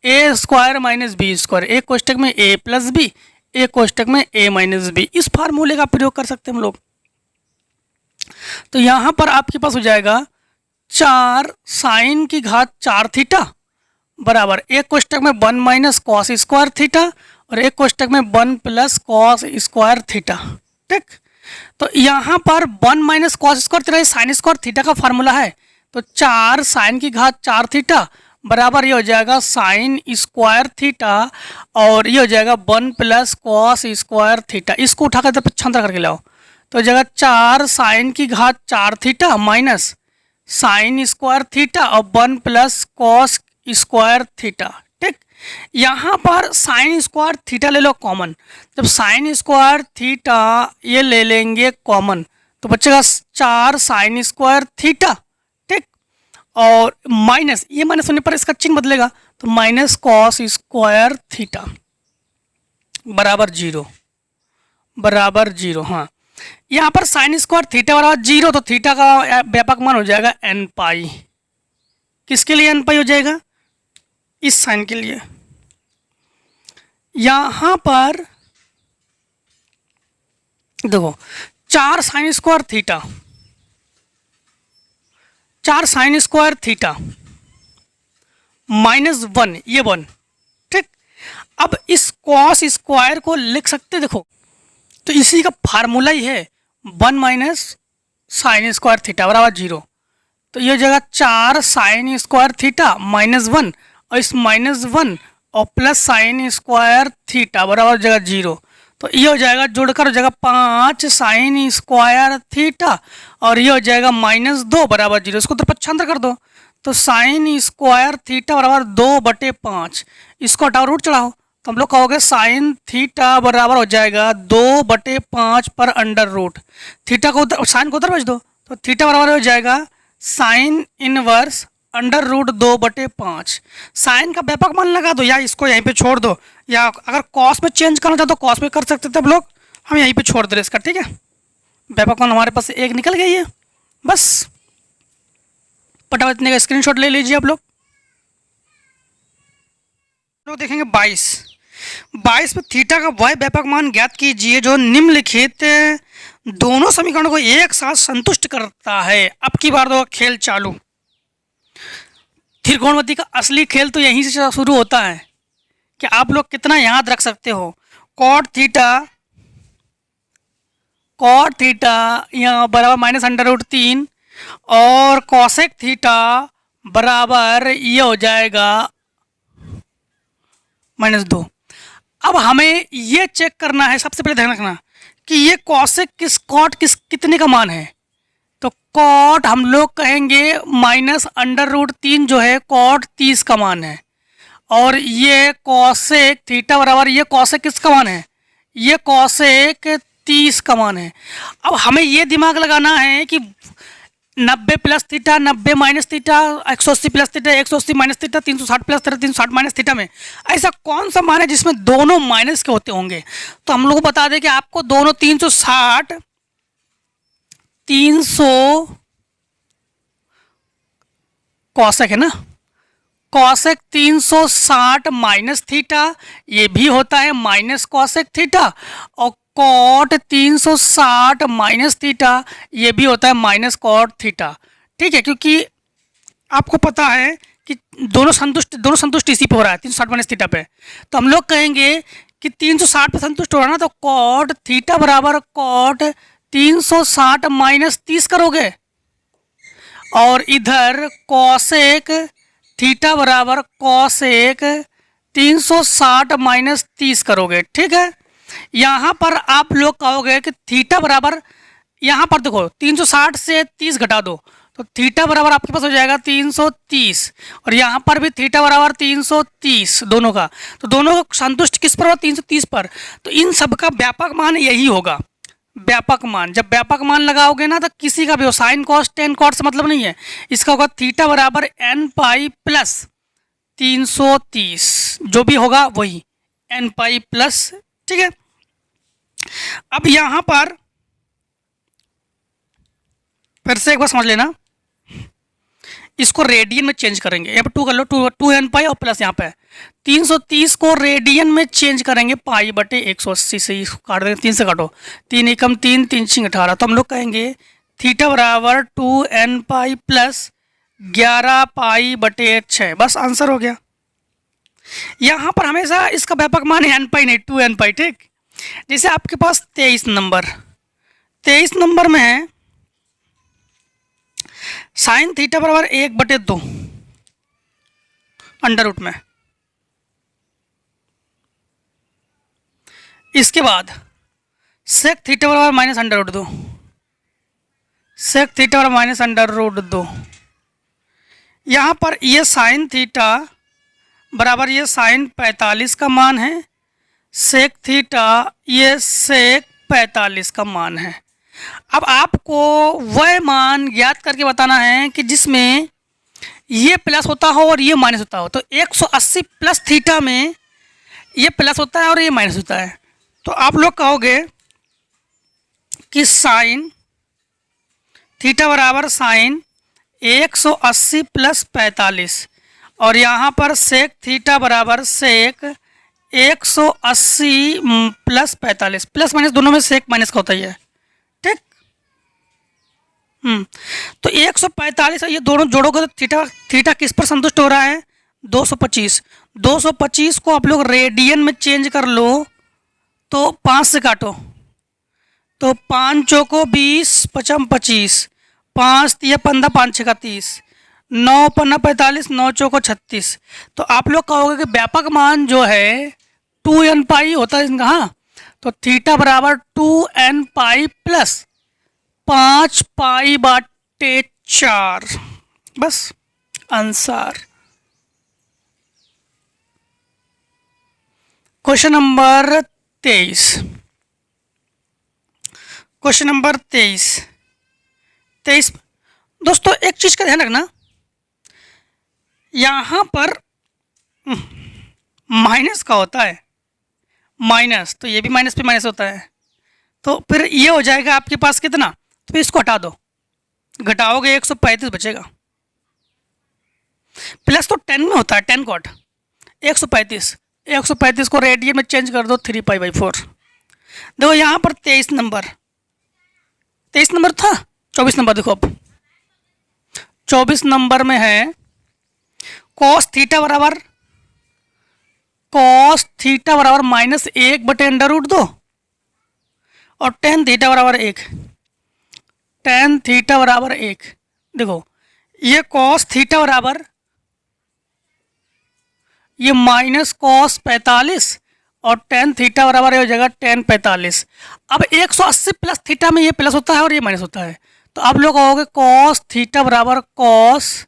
A: ए स्क्वायर माइनस बी स्क्वायर, एक कोष्टक में a प्लस बी, एक कोष्टक में a माइनस बी। इस फार्मूले का प्रयोग कर सकते हैं हम लोग। तो यहाँ पर आपके पास हो जाएगा 4 साइन की घात 4 थीटा बराबर एक कोष्टक में 1 माइनस कॉस स्क्वायर थीटा और एक कोष्टक में 1 प्लस कॉस स्क्वायर थीटा। ठीक, तो यहाँ पर 1 minus cos square theta sine square theta का फार्मूला है। तो 4 साइन की घात 4 थीटा बराबर ये हो जाएगा साइन स्क्वायर थीटा और ये हो जाएगा 1 प्लस कॉस स्क्वायर थीटा। इसको उठाकर इधर पक्षांतर करके लाओ तो हो जाएगा 4 साइन की घात 4 theta minus sine square theta और 1 प्लस कॉस स्क्वायर थीटा। ठीक, यहाँ पर साइन स्क्वायर थीटा ले लो कॉमन। जब साइन स्क्वायर थीटा ये ले लेंगे कॉमन तो बचेगा 4 साइन स्क्वायर थीटा, ठीक। और माइनस, ये माइनस होने पर इसका चिन्ह बदलेगा तो माइनस कॉस स्क्वायर थीटा बराबर 0, बराबर 0। हाँ, यहाँ पर साइन स्क्वायर थीटा बराबर 0 तो थीटा का व्यापक मान हो जाएगा एन पाई। किसके लिए एन पाई हो जाएगा? इस साइन के लिए। यहाँ पर देखो 4 sine square theta, 4 sine square theta minus 1, ये 1, ठीक। अब इस कॉस स्क्वायर को लिख सकते, देखो तो इसी का फार्मूला ही है 1 माइनस साइन स्क्वायर थीटा बराबर 0। तो ये हो जाएगा 4 साइन स्क्वायर थीटा माइनस 1 और इस माइनस 1 और प्लस साइन स्क्वायर थीटा बराबर हो जाएगा 0। तो ये हो जाएगा, जोड़कर हो जाएगा 5 साइन स्क्वायर थीटा और ये हो जाएगा -2 बराबर 0। इसको तो पक्षांतर कर दो तो साइन स्क्वायर थीटा बराबर 2/5। इसको हटाओ, रूट चढ़ाओ तो हम लोग कहोगे साइन थीटा बराबर हो जाएगा 2/5 पर अंडर रूट। थीटा को उधर, साइन को उधर भेज दो तो थीटा बराबर हो जाएगा sine inverse under root 2/5। Sine का व्यापक मान लगा दो या इसको यहीं पे छोड़ दो, या अगर कॉस में चेंज करना चाहो तो कॉस में कर सकते थे आप लोग, हम यहीं पे छोड़ दे रहे इसका, ठीक है। व्यापक मान हमारे पास एक निकल गई है, बस फटाफट इतने का स्क्रीनशॉट ले लीजिए आप लोग। लोग देखेंगे 22 में थीटा का वह व्यापक मान ज्ञात कीजिए जो निम्नलिखित दोनों समीकरणों को एक साथ संतुष्ट करता है। अब की बार दो खेल चालू। त्रिकोणमिति का असली खेल तो यहीं से शुरू होता है कि आप लोग कितना याद रख सकते हो। कॉट थीटा यहाँ बराबर -√3 और कॉसेक थीटा बराबर ये हो जाएगा -2। अब हमें ये चेक करना है, सबसे पहले ध्यान रखना कि ये कॉसेक कॉट कितने का मान है। तो कॉट हम लोग कहेंगे -√3 जो है कॉट 30 का मान है, और ये कॉसेक थीटा बराबर ये कॉसेक किसका मान है, ये कॉसेक 30 का मान है। अब हमें ये दिमाग लगाना है कि 90 plus theta, 90 minus theta, 180 plus theta, 180 minus theta, 360 plus theta, 360 minus theta में ऐसा कौन सा मान है जिसमें दोनों माइनस के होते होंगे। तो हम लोग को बता दें कि आपको दोनों 360 कॉसेक है ना, कॉसेक 360 माइनस थीटा ये भी होता है माइनस कॉसेक थीटा, और कॉट 360 माइनस थीटा ये भी होता है माइनस कॉट थीटा, ठीक है। क्योंकि आपको पता है कि दोनों संतुष्ट इसी पे हो रहा है 360 माइनस थीटा पे, तो हम लोग कहेंगे कि 360 पे संतुष्ट हो रहा है ना, तो कॉट थीटा बराबर कॉट 360 माइनस 30 करोगे, और इधर कॉसेक थीटा बराबर कॉसेक 360 माइनस 30 करोगे, ठीक है। यहाँ पर आप लोग कहोगे कि थीटा बराबर, यहाँ पर देखो 360 से 30 घटा दो तो थीटा बराबर आपके पास हो जाएगा 330, और यहाँ पर भी थीटा बराबर 330 दोनों का, तो दोनों का संतुष्ट किस पर होगा 330 पर। तो इन सब का व्यापक मान यही होगा, व्यापक मान। जब व्यापक मान लगाओगे ना तो किसी का भी हो, साइन कॉस टेन कॉट से मतलब नहीं है, इसका होगा थीटा बराबर n पाई प्लस 330, जो भी होगा वही n पाई प्लस, ठीक है। अब यहां पर फिर से एक बार समझ लेना, इसको रेडियन में चेंज करेंगे, यहाँ पर 2 कर लो, 2n पाई और प्लस यहाँ पे 330 को रेडियन में चेंज करेंगे पाई/180 से, इसको काट देंगे, 3 से काटो, 3 एकम 3, 3 छिंग 18, तो हम लोग कहेंगे थीटा बराबर 2n पाई प्लस 11 पाई/6, बस आंसर हो गया। यहाँ पर हमेशा इसका व्यापक मान है n पाई नहीं 2n पाई, ठीक। जैसे आपके पास 23 नंबर में है साइन थीटा बराबर 1/2 अंडर रूट में, इसके बाद सेक थीटा बराबर -√2, सेक थीटा बराबर -√2। यहाँ पर ये साइन थीटा बराबर ये साइन 45 का मान है, सेक थीटा ये सेक 45 का मान है। अब आपको वह मान ज्ञात करके बताना है कि जिसमें ये प्लस होता हो और ये माइनस होता हो। तो 180 प्लस थीटा में ये प्लस होता है और ये माइनस होता है। तो आप लोग कहोगे कि साइन थीटा बराबर साइन 180 प्लस 45 और यहाँ पर सेक थीटा बराबर सेक 180 प्लस 45। प्लस माइनस दोनों में सेक माइनस का होता ही है, ठीक। तो 145 ये दोनों जोड़ोगे तो थीटा थीटा किस पर संतुष्ट हो रहा है? 225। 225 को आप लोग रेडियन में चेंज कर लो तो 5 से काटो तो 5 चौको 20, 5 25, 5 तिया 15, 5 छः 30, 9 पन्ना 45, 9 चौको 36। तो आप लोग कहोगे कि व्यापक मान जो है 2n पाई होता है इनका। हाँ, तो थीटा बराबर 2n पाई प्लस 5 पाई बाटे 4, बस answer. Question number 23। Question number 23 दोस्तों एक चीज का ध्यान रखना, यहां पर माइनस का होता है माइनस, तो ये भी माइनस पे माइनस होता है। तो फिर ये हो जाएगा आपके पास कितना, तो इसको हटा दो, घटाओगे 135 बचेगा। प्लस तो 10 में होता है, 10 कॉट 135 को रेडियन में चेंज कर दो 3π/4। देखो यहाँ पर 23 नंबर था, 24 नंबर देखो। अब 24 नंबर में है कॉस थीटा बराबर -1/√2 और टेन थीटा बराबर 1। टेन थीटा बराबर 1। देखो ये कॉस थीटा बराबर ये माइनस कॉस 45 और टेन थीटा बराबर हो जाएगा टेन 45। अब 180 प्लस थीटा में ये प्लस होता है और ये माइनस होता है। तो आप लोग कहोगे कॉस थीटा बराबर कॉस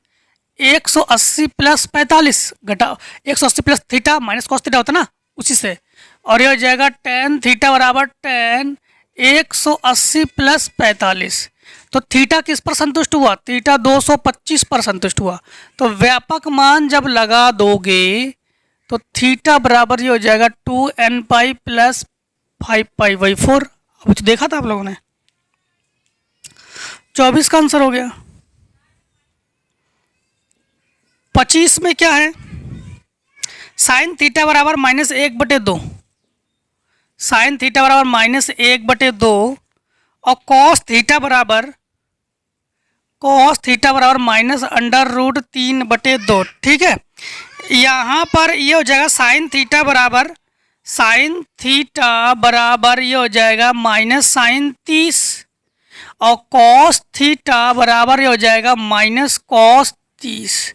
A: 180 प्लस 45 घटाओ 180 plus theta minus cos theta होता है ना, उसी से। और ये हो जाएगा टेन थीटा बराबर टेन 180 प्लस 45। तो थीटा किस पर संतुष्ट हुआ? थीटा 225 पर संतुष्ट हुआ। तो व्यापक मान जब लगा दोगे तो थीटा बराबर ये हो जाएगा 2n पाई प्लस 5π/4। अभी तो देखा था आप लोगों ने। 24 का आंसर हो गया। 25 में क्या है? साइन थीटा बराबर -1/2, साइन थीटा बराबर -1/2 और कॉस थीटा बराबर -√3/2। ठीक है, यहाँ पर ये हो जाएगा साइन थीटा बराबर ये हो जाएगा -sin30 और कॉस थीटा बराबर ये हो जाएगा -cos30।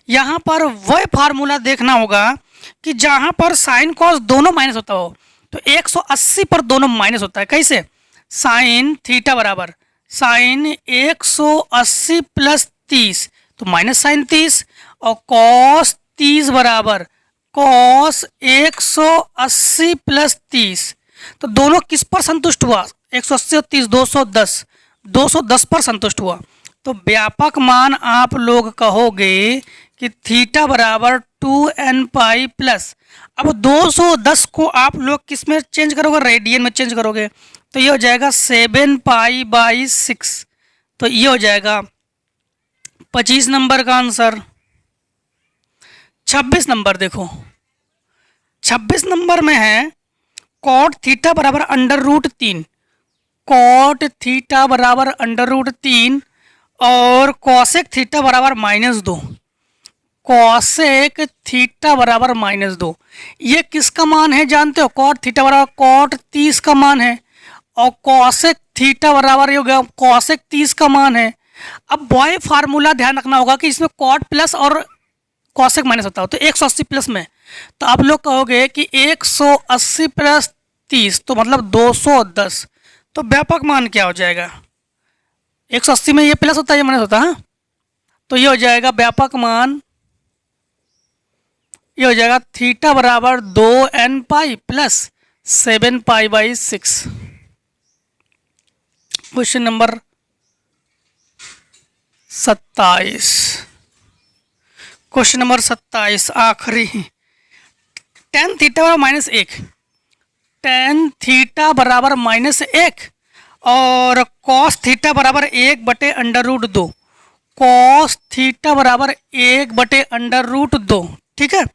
A: यहाँ पर वह फार्मूला देखना होगा कि जहाँ पर साइन कॉस दोनों माइनस होता हो, तो 180 पर दोनों माइनस होता है। कैसे? साइन थीटा बराबर साइन 180 प्लस 30 तो -sin30 और कॉस 30 बराबर कॉस 180 प्लस 30। तो दोनों किस पर संतुष्ट हुआ? 180 और 30 210 पर संतुष्ट हुआ। तो व्यापक मान आप लोग कहोगे कि थीटा बराबर 2n पाई प्लस, अब 210 को आप लोग किस में चेंज करोगे? रेडियन में चेंज करोगे। तो ये हो जाएगा 7π/6। तो ये हो जाएगा 25 नंबर का आंसर। 26 नंबर देखो, 26 नंबर में है कॉट थीटा बराबर √3, कॉट थीटा बराबर √3 और कॉसेक थीटा बराबर -2, कॉसेक थीटा बराबर -2। ये किसका मान है जानते हो? कॉट थीटा बराबर कॉट 30 का मान है और कॉसेक थीटा बराबर ये हो गया कॉसेक 30 का मान है। अब वही फार्मूला ध्यान रखना होगा कि इसमें कॉट प्लस और कॉसेक माइनस होता हो। तो 180 प्लस में तो आप लोग कहोगे कि 180 प्लस 30 तो मतलब 210। तो व्यापक मान क्या हो जाएगा? 180 में ये प्लस होता है, ये माइनस होता है। हाँ? तो ये हो जाएगा व्यापक मान ये हो जाएगा थीटा बराबर 2n पाई प्लस 7 पाई/6। Question number 27। क्वेश्चन नंबर 27 आखिरी। टेन थीटा बराबर -1, टेन थीटा बराबर -1 और कॉस थीटा बराबर 1/√2, कॉस थीटा बराबर 1/√2। ठीक है,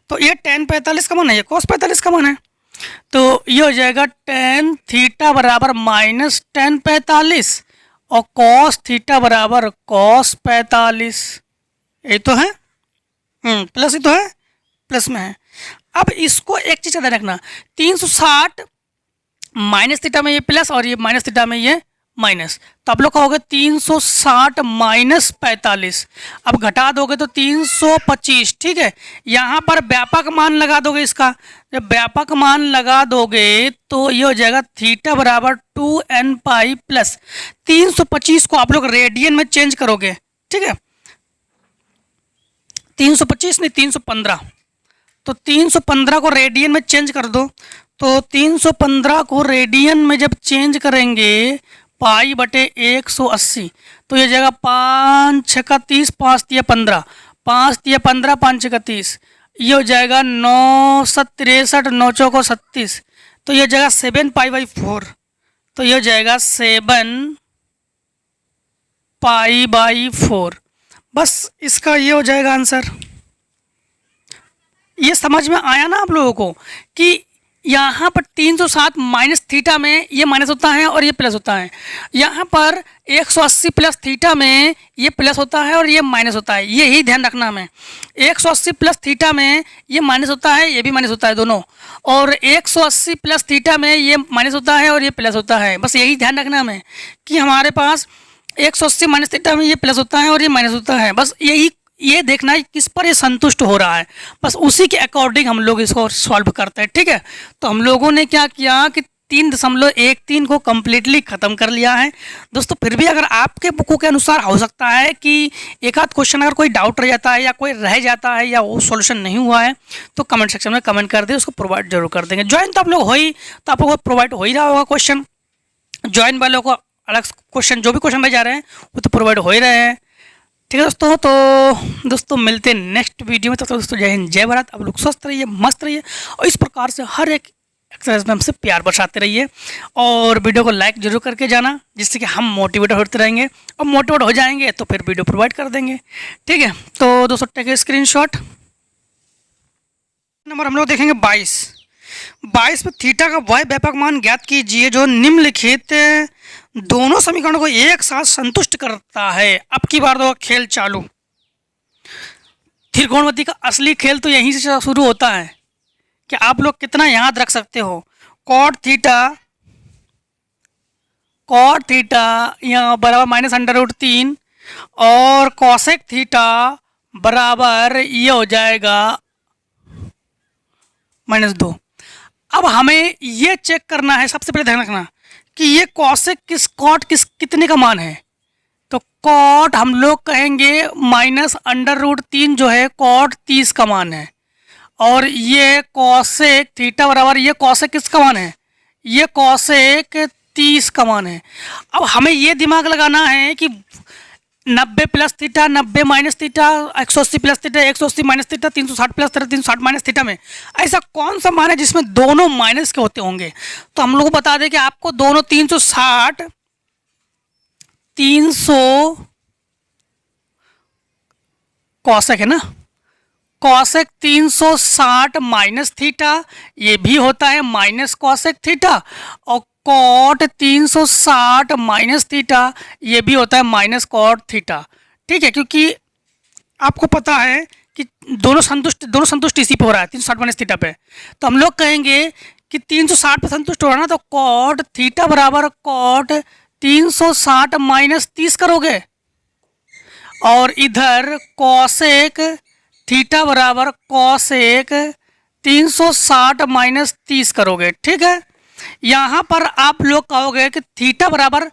A: तो ये टेन 45 का मान है, ये कॉस 45 का मान है, तो ये हो जाएगा टेन थीटा बराबर -टेन 45 और कॉस थीटा बराबर कॉस 45। ये तो है, प्लस ही तो है, प्लस में है। अब इसको एक चीज़ ध्यान रखना, 360 माइनस थीटा में ये प्लस और ये माइनस थीटा में ये माइनस, तो आप लोग कहोगे 360 माइनस 45। अब घटा दोगे तो 325। ठीक है, यहाँ पर व्यापक मान लगा दोगे इसका, जब व्यापक मान लगा दोगे तो ये हो जाएगा थीटा बराबर 2n पाई प्लस 325 को आप लोग रेडियन में चेंज करोगे। ठीक है, 325 नहीं 315, तो 315 को रेडियन में चेंज कर दो, तो 315 को रेडियन में जब चेंज करेंगे पाई/180, तो ये जाएगा 5 × 6 = 30, 5 × 3 = 15, 5 × 3 = 15, 5 × 6 = 30, ये हो जाएगा 9 × 7 = 63, 9 × 4 = 36, तो ये जाएगा 7 पाई/4, तो ये हो जाएगा 7 पाई/4। बस इसका ये हो जाएगा आंसर। ये समझ में आया ना आप लोगों को कि यहाँ पर 360 माइनस थीटा में ये माइनस होता है और ये प्लस होता है, यहाँ पर 180 प्लस थीटा में ये प्लस होता है और ये माइनस होता है, ये ही ध्यान रखना हमें। 180 प्लस थीटा में ये माइनस होता है, ये भी माइनस होता है दोनों, और 180 प्लस थीटा में ये माइनस होता है और ये प्लस होता है। बस यही ध्यान रखना हमें कि हमारे पास 180 माइनस थीटा में ये प्लस होता है और ये माइनस होता है। बस यही ये देखना है किस पर ये संतुष्ट हो रहा है, बस उसी के अकॉर्डिंग हम लोग इसको सॉल्व करते हैं। ठीक है, तो हम लोगों ने क्या किया कि 3.13 को कम्प्लीटली ख़त्म कर लिया है दोस्तों। फिर भी अगर आपके बुकों के अनुसार हो सकता है कि एक आध क्वेश्चन अगर कोई डाउट रह जाता है या कोई रह जाता है या वो सॉल्यूशन नहीं हुआ है तो कमेंट सेक्शन में कमेंट कर दे, उसको प्रोवाइड जरूर कर देंगे। ज्वाइन तो आप लोग हो ही, तो आप लोग को प्रोवाइड हो ही रहा होगा क्वेश्चन, ज्वाइन वालों को अलग क्वेश्चन जो भी क्वेश्चन भेज जा रहे हैं वो तो प्रोवाइड हो ही रहे हैं। ठीक है दोस्तों, तो दोस्तों मिलते हैं नेक्स्ट वीडियो में। तब तक दोस्तों जय हिंद जय भारत। आप लोग स्वस्थ रहिए, मस्त रहिए और इस प्रकार से हर एक एक्सरसाइज में हमसे प्यार बरसाते रहिए और वीडियो को लाइक जरूर करके जाना, जिससे कि हम मोटिवेट होते रहेंगे और मोटिवेट हो जाएंगे तो फिर वीडियो प्रोवाइड कर देंगे। ठीक है, तो दोस्तों टेक ए स्क्रीनशॉट। नंबर हम लोग देखेंगे 22 में थीटा का y व्यापक मान ज्ञात कीजिए जो निम्नलिखित दोनों समीकरणों को एक साथ संतुष्ट करता है। अब की बार दो खेल चालू। त्रिकोणमिति का असली खेल तो यहीं से शुरू होता है कि आप लोग कितना याद रख सकते हो। कॉट थीटा यहाँ बराबर -√3 और कॉसेक थीटा बराबर ये हो जाएगा -2। अब हमें ये चेक करना है, सबसे पहले ध्यान रखना कि ये कॉसेक कॉट कितने का मान है। तो कॉट हम लोग कहेंगे -√3 जो है कॉट 30 का मान है, और ये कॉसेक थीटा बराबर ये कॉसेक किसका मान है, ये कॉसेक 30 का मान है। अब हमें ये दिमाग लगाना है कि 90 plus theta, 90 minus theta, 180 plus theta, 180 minus theta, 360 plus theta, 360 minus theta में ऐसा कौन सा मान है जिसमें दोनों माइनस के होते होंगे। तो हम लोग को बता दें कि आपको दोनों 360 कॉसेक है ना, कॉसेक 360 माइनस थीटा ये भी होता है माइनस कॉसेक थीटा, और कॉट 360 माइनस थीटा ये भी होता है माइनस कॉट थीटा। ठीक है, क्योंकि आपको पता है कि दोनों संतुष्ट इसी पे हो रहा है 360 माइनस थीटा पे। तो हम लोग कहेंगे कि 360 पे संतुष्ट हो रहा है ना, तो कॉट थीटा बराबर कॉट 360 माइनस 30 करोगे, और इधर कॉसेक थीटा बराबर कॉसेक 360 माइनस 30 करोगे। ठीक है, यहाँ पर आप लोग कहोगे कि थीटा बराबर,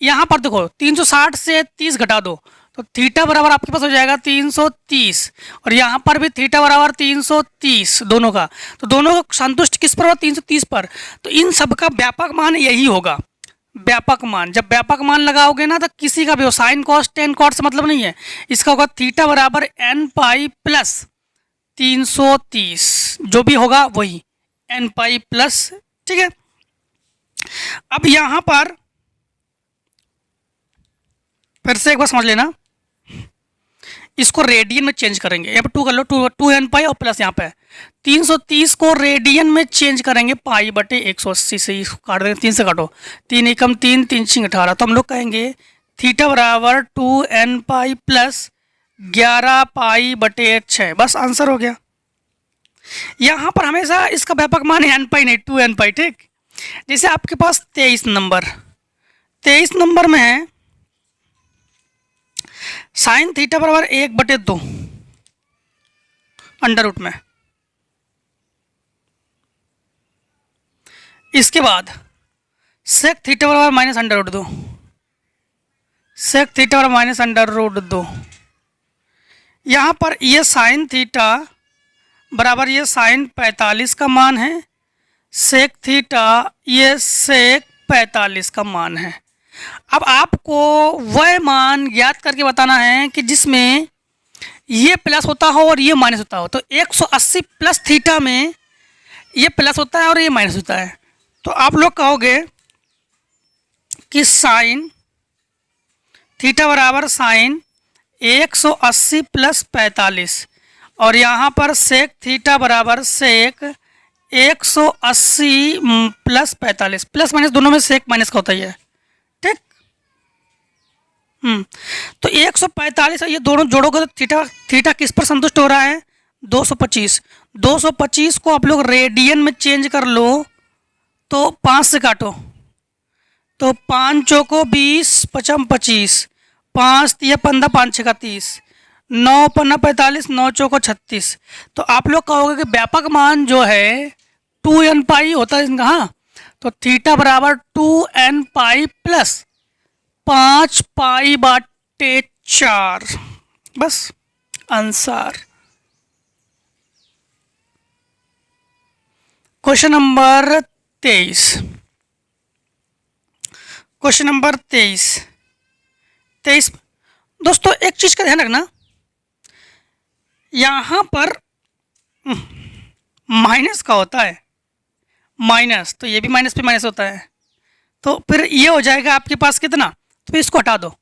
A: यहाँ पर देखो 360 से 30 घटा दो तो थीटा बराबर आपके पास हो जाएगा 330 और यहाँ पर भी थीटा बराबर 330 दोनों का। तो दोनों को संतुष्ट किस पर होगा? 330 पर। तो इन सब का व्यापक मान यही होगा, व्यापक मान। जब व्यापक मान लगाओगे ना तो किसी का भी हो, साइन कॉस टेन कॉट से मतलब नहीं है, इसका होगा थीटा बराबर एन पाई प्लस 330, जो भी होगा वही एन पाई प्लस। ठीक है, अब यहां पर फिर से एक बार समझ लेना, इसको रेडियन में चेंज करेंगे। यहाँ पर 2 कर लो, 2 एन पाई और प्लस यहाँ पे 330 को रेडियन में चेंज करेंगे पाई बटे 180 से, इसको काट देंगे, 3 से काटो, 3 एकम 3, 3 छिंग 18। तो हम लोग कहेंगे थीटा बराबर 2 एन पाई प्लस 11 पाई बटे 6। बस आंसर हो गया। यहाँ पर हमेशा इसका व्यापक मान है एन पाई नहीं 2 एन पाई। ठीक, जैसे आपके पास 23 नंबर में है साइन थीटा बराबर 1/2 अंडर रूट में। इसके बाद सेक थीटा बराबर minus under root 2, sec theta बराबर माइनस अंडर रूट 2। यहाँ पर ये साइन थीटा बराबर ये साइन 45 का मान है, सेक थीटा ये सेक 45 का मान है। अब आपको वह मान ज्ञात करके बताना है कि जिसमें ये प्लस होता हो और ये माइनस होता हो। तो 180 प्लस थीटा में ये प्लस होता है और ये माइनस होता है। तो आप लोग कहोगे कि साइन थीटा बराबर साइन 180 प्लस 45 और यहाँ पर सेक थीटा बराबर सेक 180 प्लस 45। प्लस माइनस दोनों में सेक माइनस का होता ही है। ठीक, तो 145 ये दोनों जोड़ोगे तो थीटा किस पर संतुष्ट हो रहा है? 225। 225 को आप लोग रेडियन में चेंज कर लो तो 5 से काटो, तो 5 चौको 20, 5 25, 5 तिया 15, 5 6 30, 9 पन्ना 45, 9 चौको 36। तो आप लोग कहोगे कि व्यापक मान जो है 2 एन पाई होता है इनका। हाँ, तो थीटा बराबर 2 एन पाई प्लस 5 पाई बटे 4। बस answer. Question number 23। Question number 23 दोस्तों एक चीज का ध्यान रखना, यहां पर माइनस का होता है माइनस, तो ये भी माइनस पे माइनस होता है। तो फिर ये हो जाएगा आपके पास कितना, तो इसको हटा दो,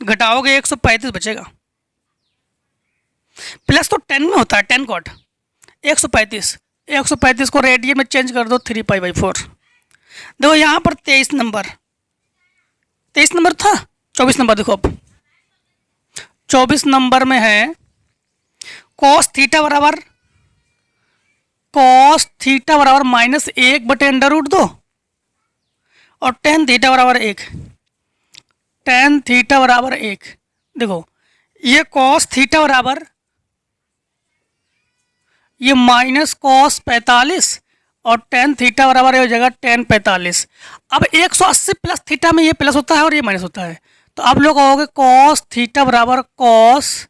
A: घटाओगे 135 बचेगा। प्लस तो 10 में होता है, 10 कॉट 135 को रेडियन में चेंज कर दो 3 पाई बाई 4। देखो यहाँ पर 23 नंबर था, 24 नंबर देखो। अब 24 नंबर में है कॉस थीटा बराबर माइनस 1 बटे अंडर रूट 2 और टेन थीटा बराबर 1। देखो ये कॉस थीटा बराबर ये माइनस कॉस 45 और टेन थीटा बराबर हो जाएगा टेन 45। अब 180 प्लस थीटा में ये प्लस होता है और ये माइनस होता है। तो आप लोग कहोगे कॉस थीटा बराबर कॉस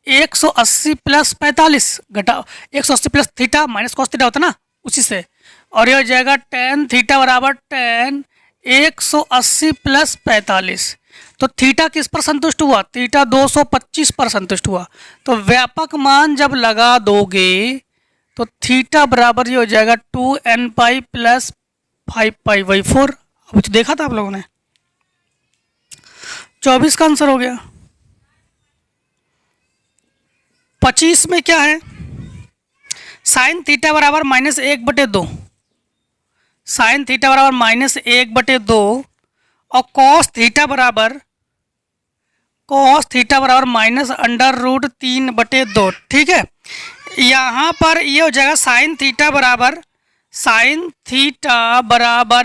A: 180 प्लस 45 घटाओ 180 plus theta minus cos theta होता है ना, उसी से, और ये हो जाएगा टेन थीटा बराबर टेन 180 प्लस 45। तो थीटा किस पर संतुष्ट हुआ? थीटा 225 पर संतुष्ट हुआ। तो व्यापक मान जब लगा दोगे तो थीटा बराबर ये हो जाएगा 2 n pi plus 5 pi by 4। अभी तो देखा था आप लोगों ने, 24 का आंसर हो गया। 25 में क्या है? साइन थीटा बराबर माइनस 1/2, साइन थीटा बराबर माइनस 1/2 और कॉस थीटा बराबर माइनस अंडर रूट 3/2। ठीक है, यहाँ पर ये हो जाएगा साइन थीटा बराबर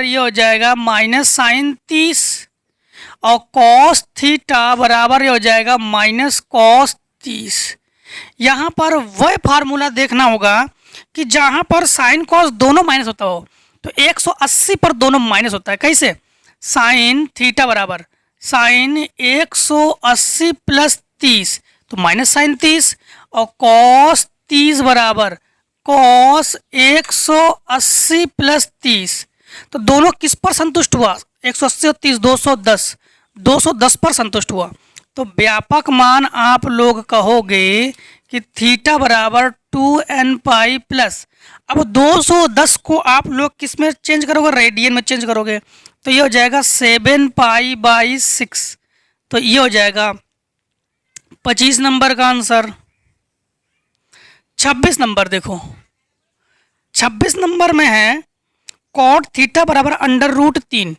A: ये हो जाएगा माइनस साइन 30 और कॉस थीटा बराबर ये हो जाएगा माइनस कॉस 30। यहाँ पर वह फार्मूला देखना होगा कि जहाँ पर साइन कॉस दोनों माइनस होता हो, तो 180 पर दोनों माइनस होता है। कैसे? साइन थीटा बराबर साइन 180 प्लस 30 तो माइनस साइन 30 और कॉस 30 बराबर कॉस 180 प्लस 30 तो दोनों किस पर संतुष्ट हुआ 180 और 30 210 210 पर संतुष्ट हुआ। तो व्यापक मान आप लोग कहोगे कि थीटा बराबर 2n पाई प्लस अब 210 को आप लोग किस में चेंज करोगे रेडियन में चेंज करोगे तो ये हो जाएगा 7 पाई बाई 6 तो ये हो जाएगा 25 नंबर का आंसर। 26 नंबर देखो 26 नंबर में है कॉट थीटा बराबर अंडर रूट 3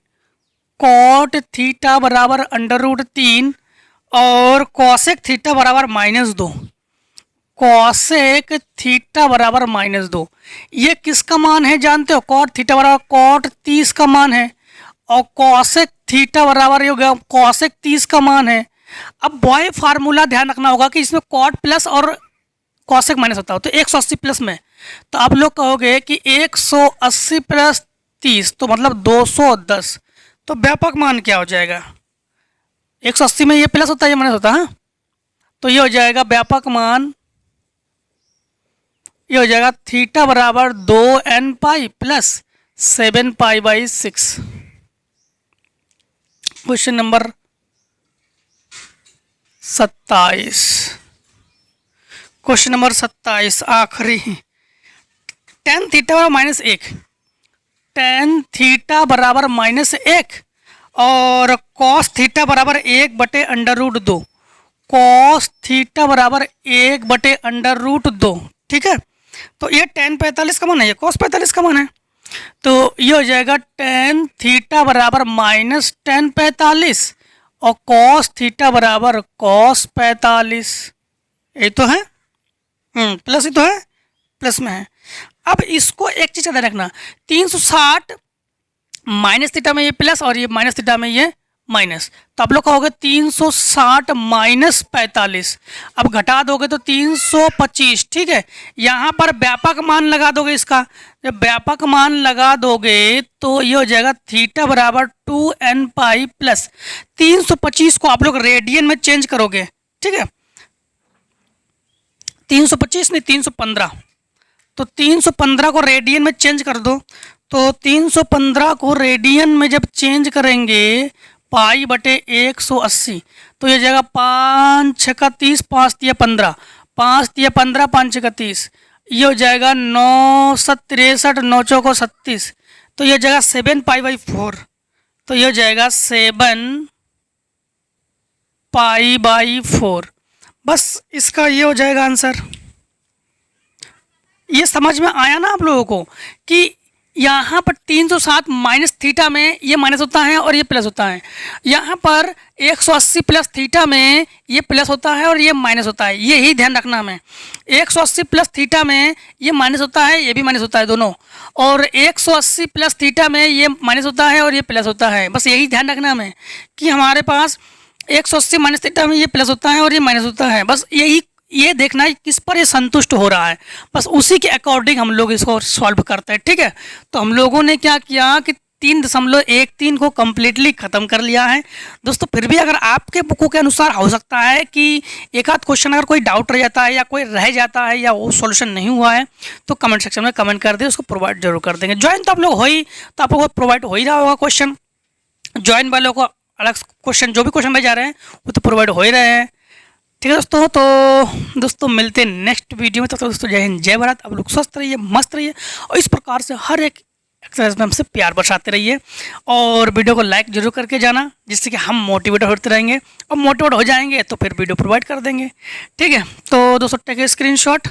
A: कॉट थीटा बराबर अंडर रूट 3 और कॉसेक थीटा बराबर -2 कॉसेक थीटा बराबर -2 ये किसका मान है जानते हो कॉट थीटा बराबर कॉट 30 का मान है और कॉसेक थीटा बराबर हो गया कॉसेक 30 का मान है। अब बॉय फार्मूला ध्यान रखना होगा कि इसमें कॉट प्लस और कॉसेक माइनस होता हो तो 180 प्लस में तो आप लोग कहोगे कि 180 प्लस 30 तो मतलब 210 तो व्यापक मान क्या हो जाएगा 180 में ये प्लस होता है ये माइनस होता है तो ये हो जाएगा व्यापक मान ये हो जाएगा थीटा बराबर 2n pi plus 7 pi by 6। Question number 27 question number 27 आखिरी tan थीटा बराबर -1 tan थीटा बराबर -1 और cos थीटा बराबर 1/√2 cos थीटा बराबर 1/√2 ठीक है। तो ये tan 45 का मान है ये cos 45 का मान है तो ये हो जाएगा tan थीटा बराबर -tan 45 और cos थीटा बराबर cos 45 ये तो है प्लस ही तो है प्लस में है। अब इसको एक चीज़ ध्यान रखना 360 माइनस थीटा में ये प्लस और ये माइनस थीटा में ये माइनस तो आप लोग कहोगे 360 माइनस 45 अब घटा दोगे तो 325 ठीक है। यहाँ पर व्यापक मान लगा दोगे इसका जब व्यापक मान लगा दोगे तो ये हो जाएगा थीटा बराबर 2n पाई प्लस 325 को आप लोग रेडियन में चेंज करोगे ठीक है 325 नहीं 315 तो 315 को रेडियन में चेंज कर दो तो 315 को रेडियन में जब चेंज करेंगे पाई बटे 180 तो ये जाएगा 5 6 का 30 5 तिया 15 5 तिया 15 5 6 का 30 ये हो जाएगा 9 7 63 9 चौको 36 तो ये जाएगा 7 पाई बाई 4 तो ये हो जाएगा 7 पाई बाई 4 बस इसका ये हो जाएगा आंसर। ये समझ में आया ना आप लोगों को कि यहाँ पर 360 माइनस थीटा में ये माइनस होता है और ये प्लस होता है यहाँ पर 180 प्लस थीटा में ये प्लस होता है और ये माइनस होता है यही ध्यान रखना हमें 180 प्लस थीटा में ये माइनस होता है ये भी माइनस होता है दोनों और 180 प्लस थीटा में ये माइनस होता है और ये प्लस होता है बस यही ध्यान रखना हमें कि हमारे पास 180 माइनस थीटा में ये प्लस होता है और ये माइनस होता है बस यही ये देखना है किस पर ये संतुष्ट हो रहा है बस उसी के अकॉर्डिंग हम लोग इसको सॉल्व करते हैं ठीक है। तो हम लोगों ने क्या किया कि 3.13 को कम्प्लीटली ख़त्म कर लिया है दोस्तों। फिर भी अगर आपके बुकों के अनुसार हो सकता है कि एक आध क्वेश्चन अगर कोई डाउट रह जाता है या कोई रह जाता है या वो सॉल्यूशन नहीं हुआ है तो कमेंट सेक्शन में कमेंट कर दे उसको प्रोवाइड जरूर कर देंगे। ज्वाइन तो आप लोग हो ही तो आप लोग को प्रोवाइड हो ही रहा होगा क्वेश्चन ज्वाइन वालों को अलग क्वेश्चन जो भी क्वेश्चन भेज जा रहे हैं वो तो प्रोवाइड हो ही रहे हैं ठीक है दोस्तों। तो दोस्तों मिलते हैं नेक्स्ट वीडियो में तब तक दोस्तों जय हिंद जय भारत। आप लोग स्वस्थ रहिए मस्त रहिए और इस प्रकार से हर एक एक्सरसाइज में हमसे प्यार बरसाते रहिए और वीडियो को लाइक जरूर करके जाना जिससे कि हम मोटिवेट होते रहेंगे और मोटिवेट हो जाएंगे तो फिर वीडियो प्रोवाइड कर देंगे ठीक है। तो दोस्तों टेक स्क्रीनशॉट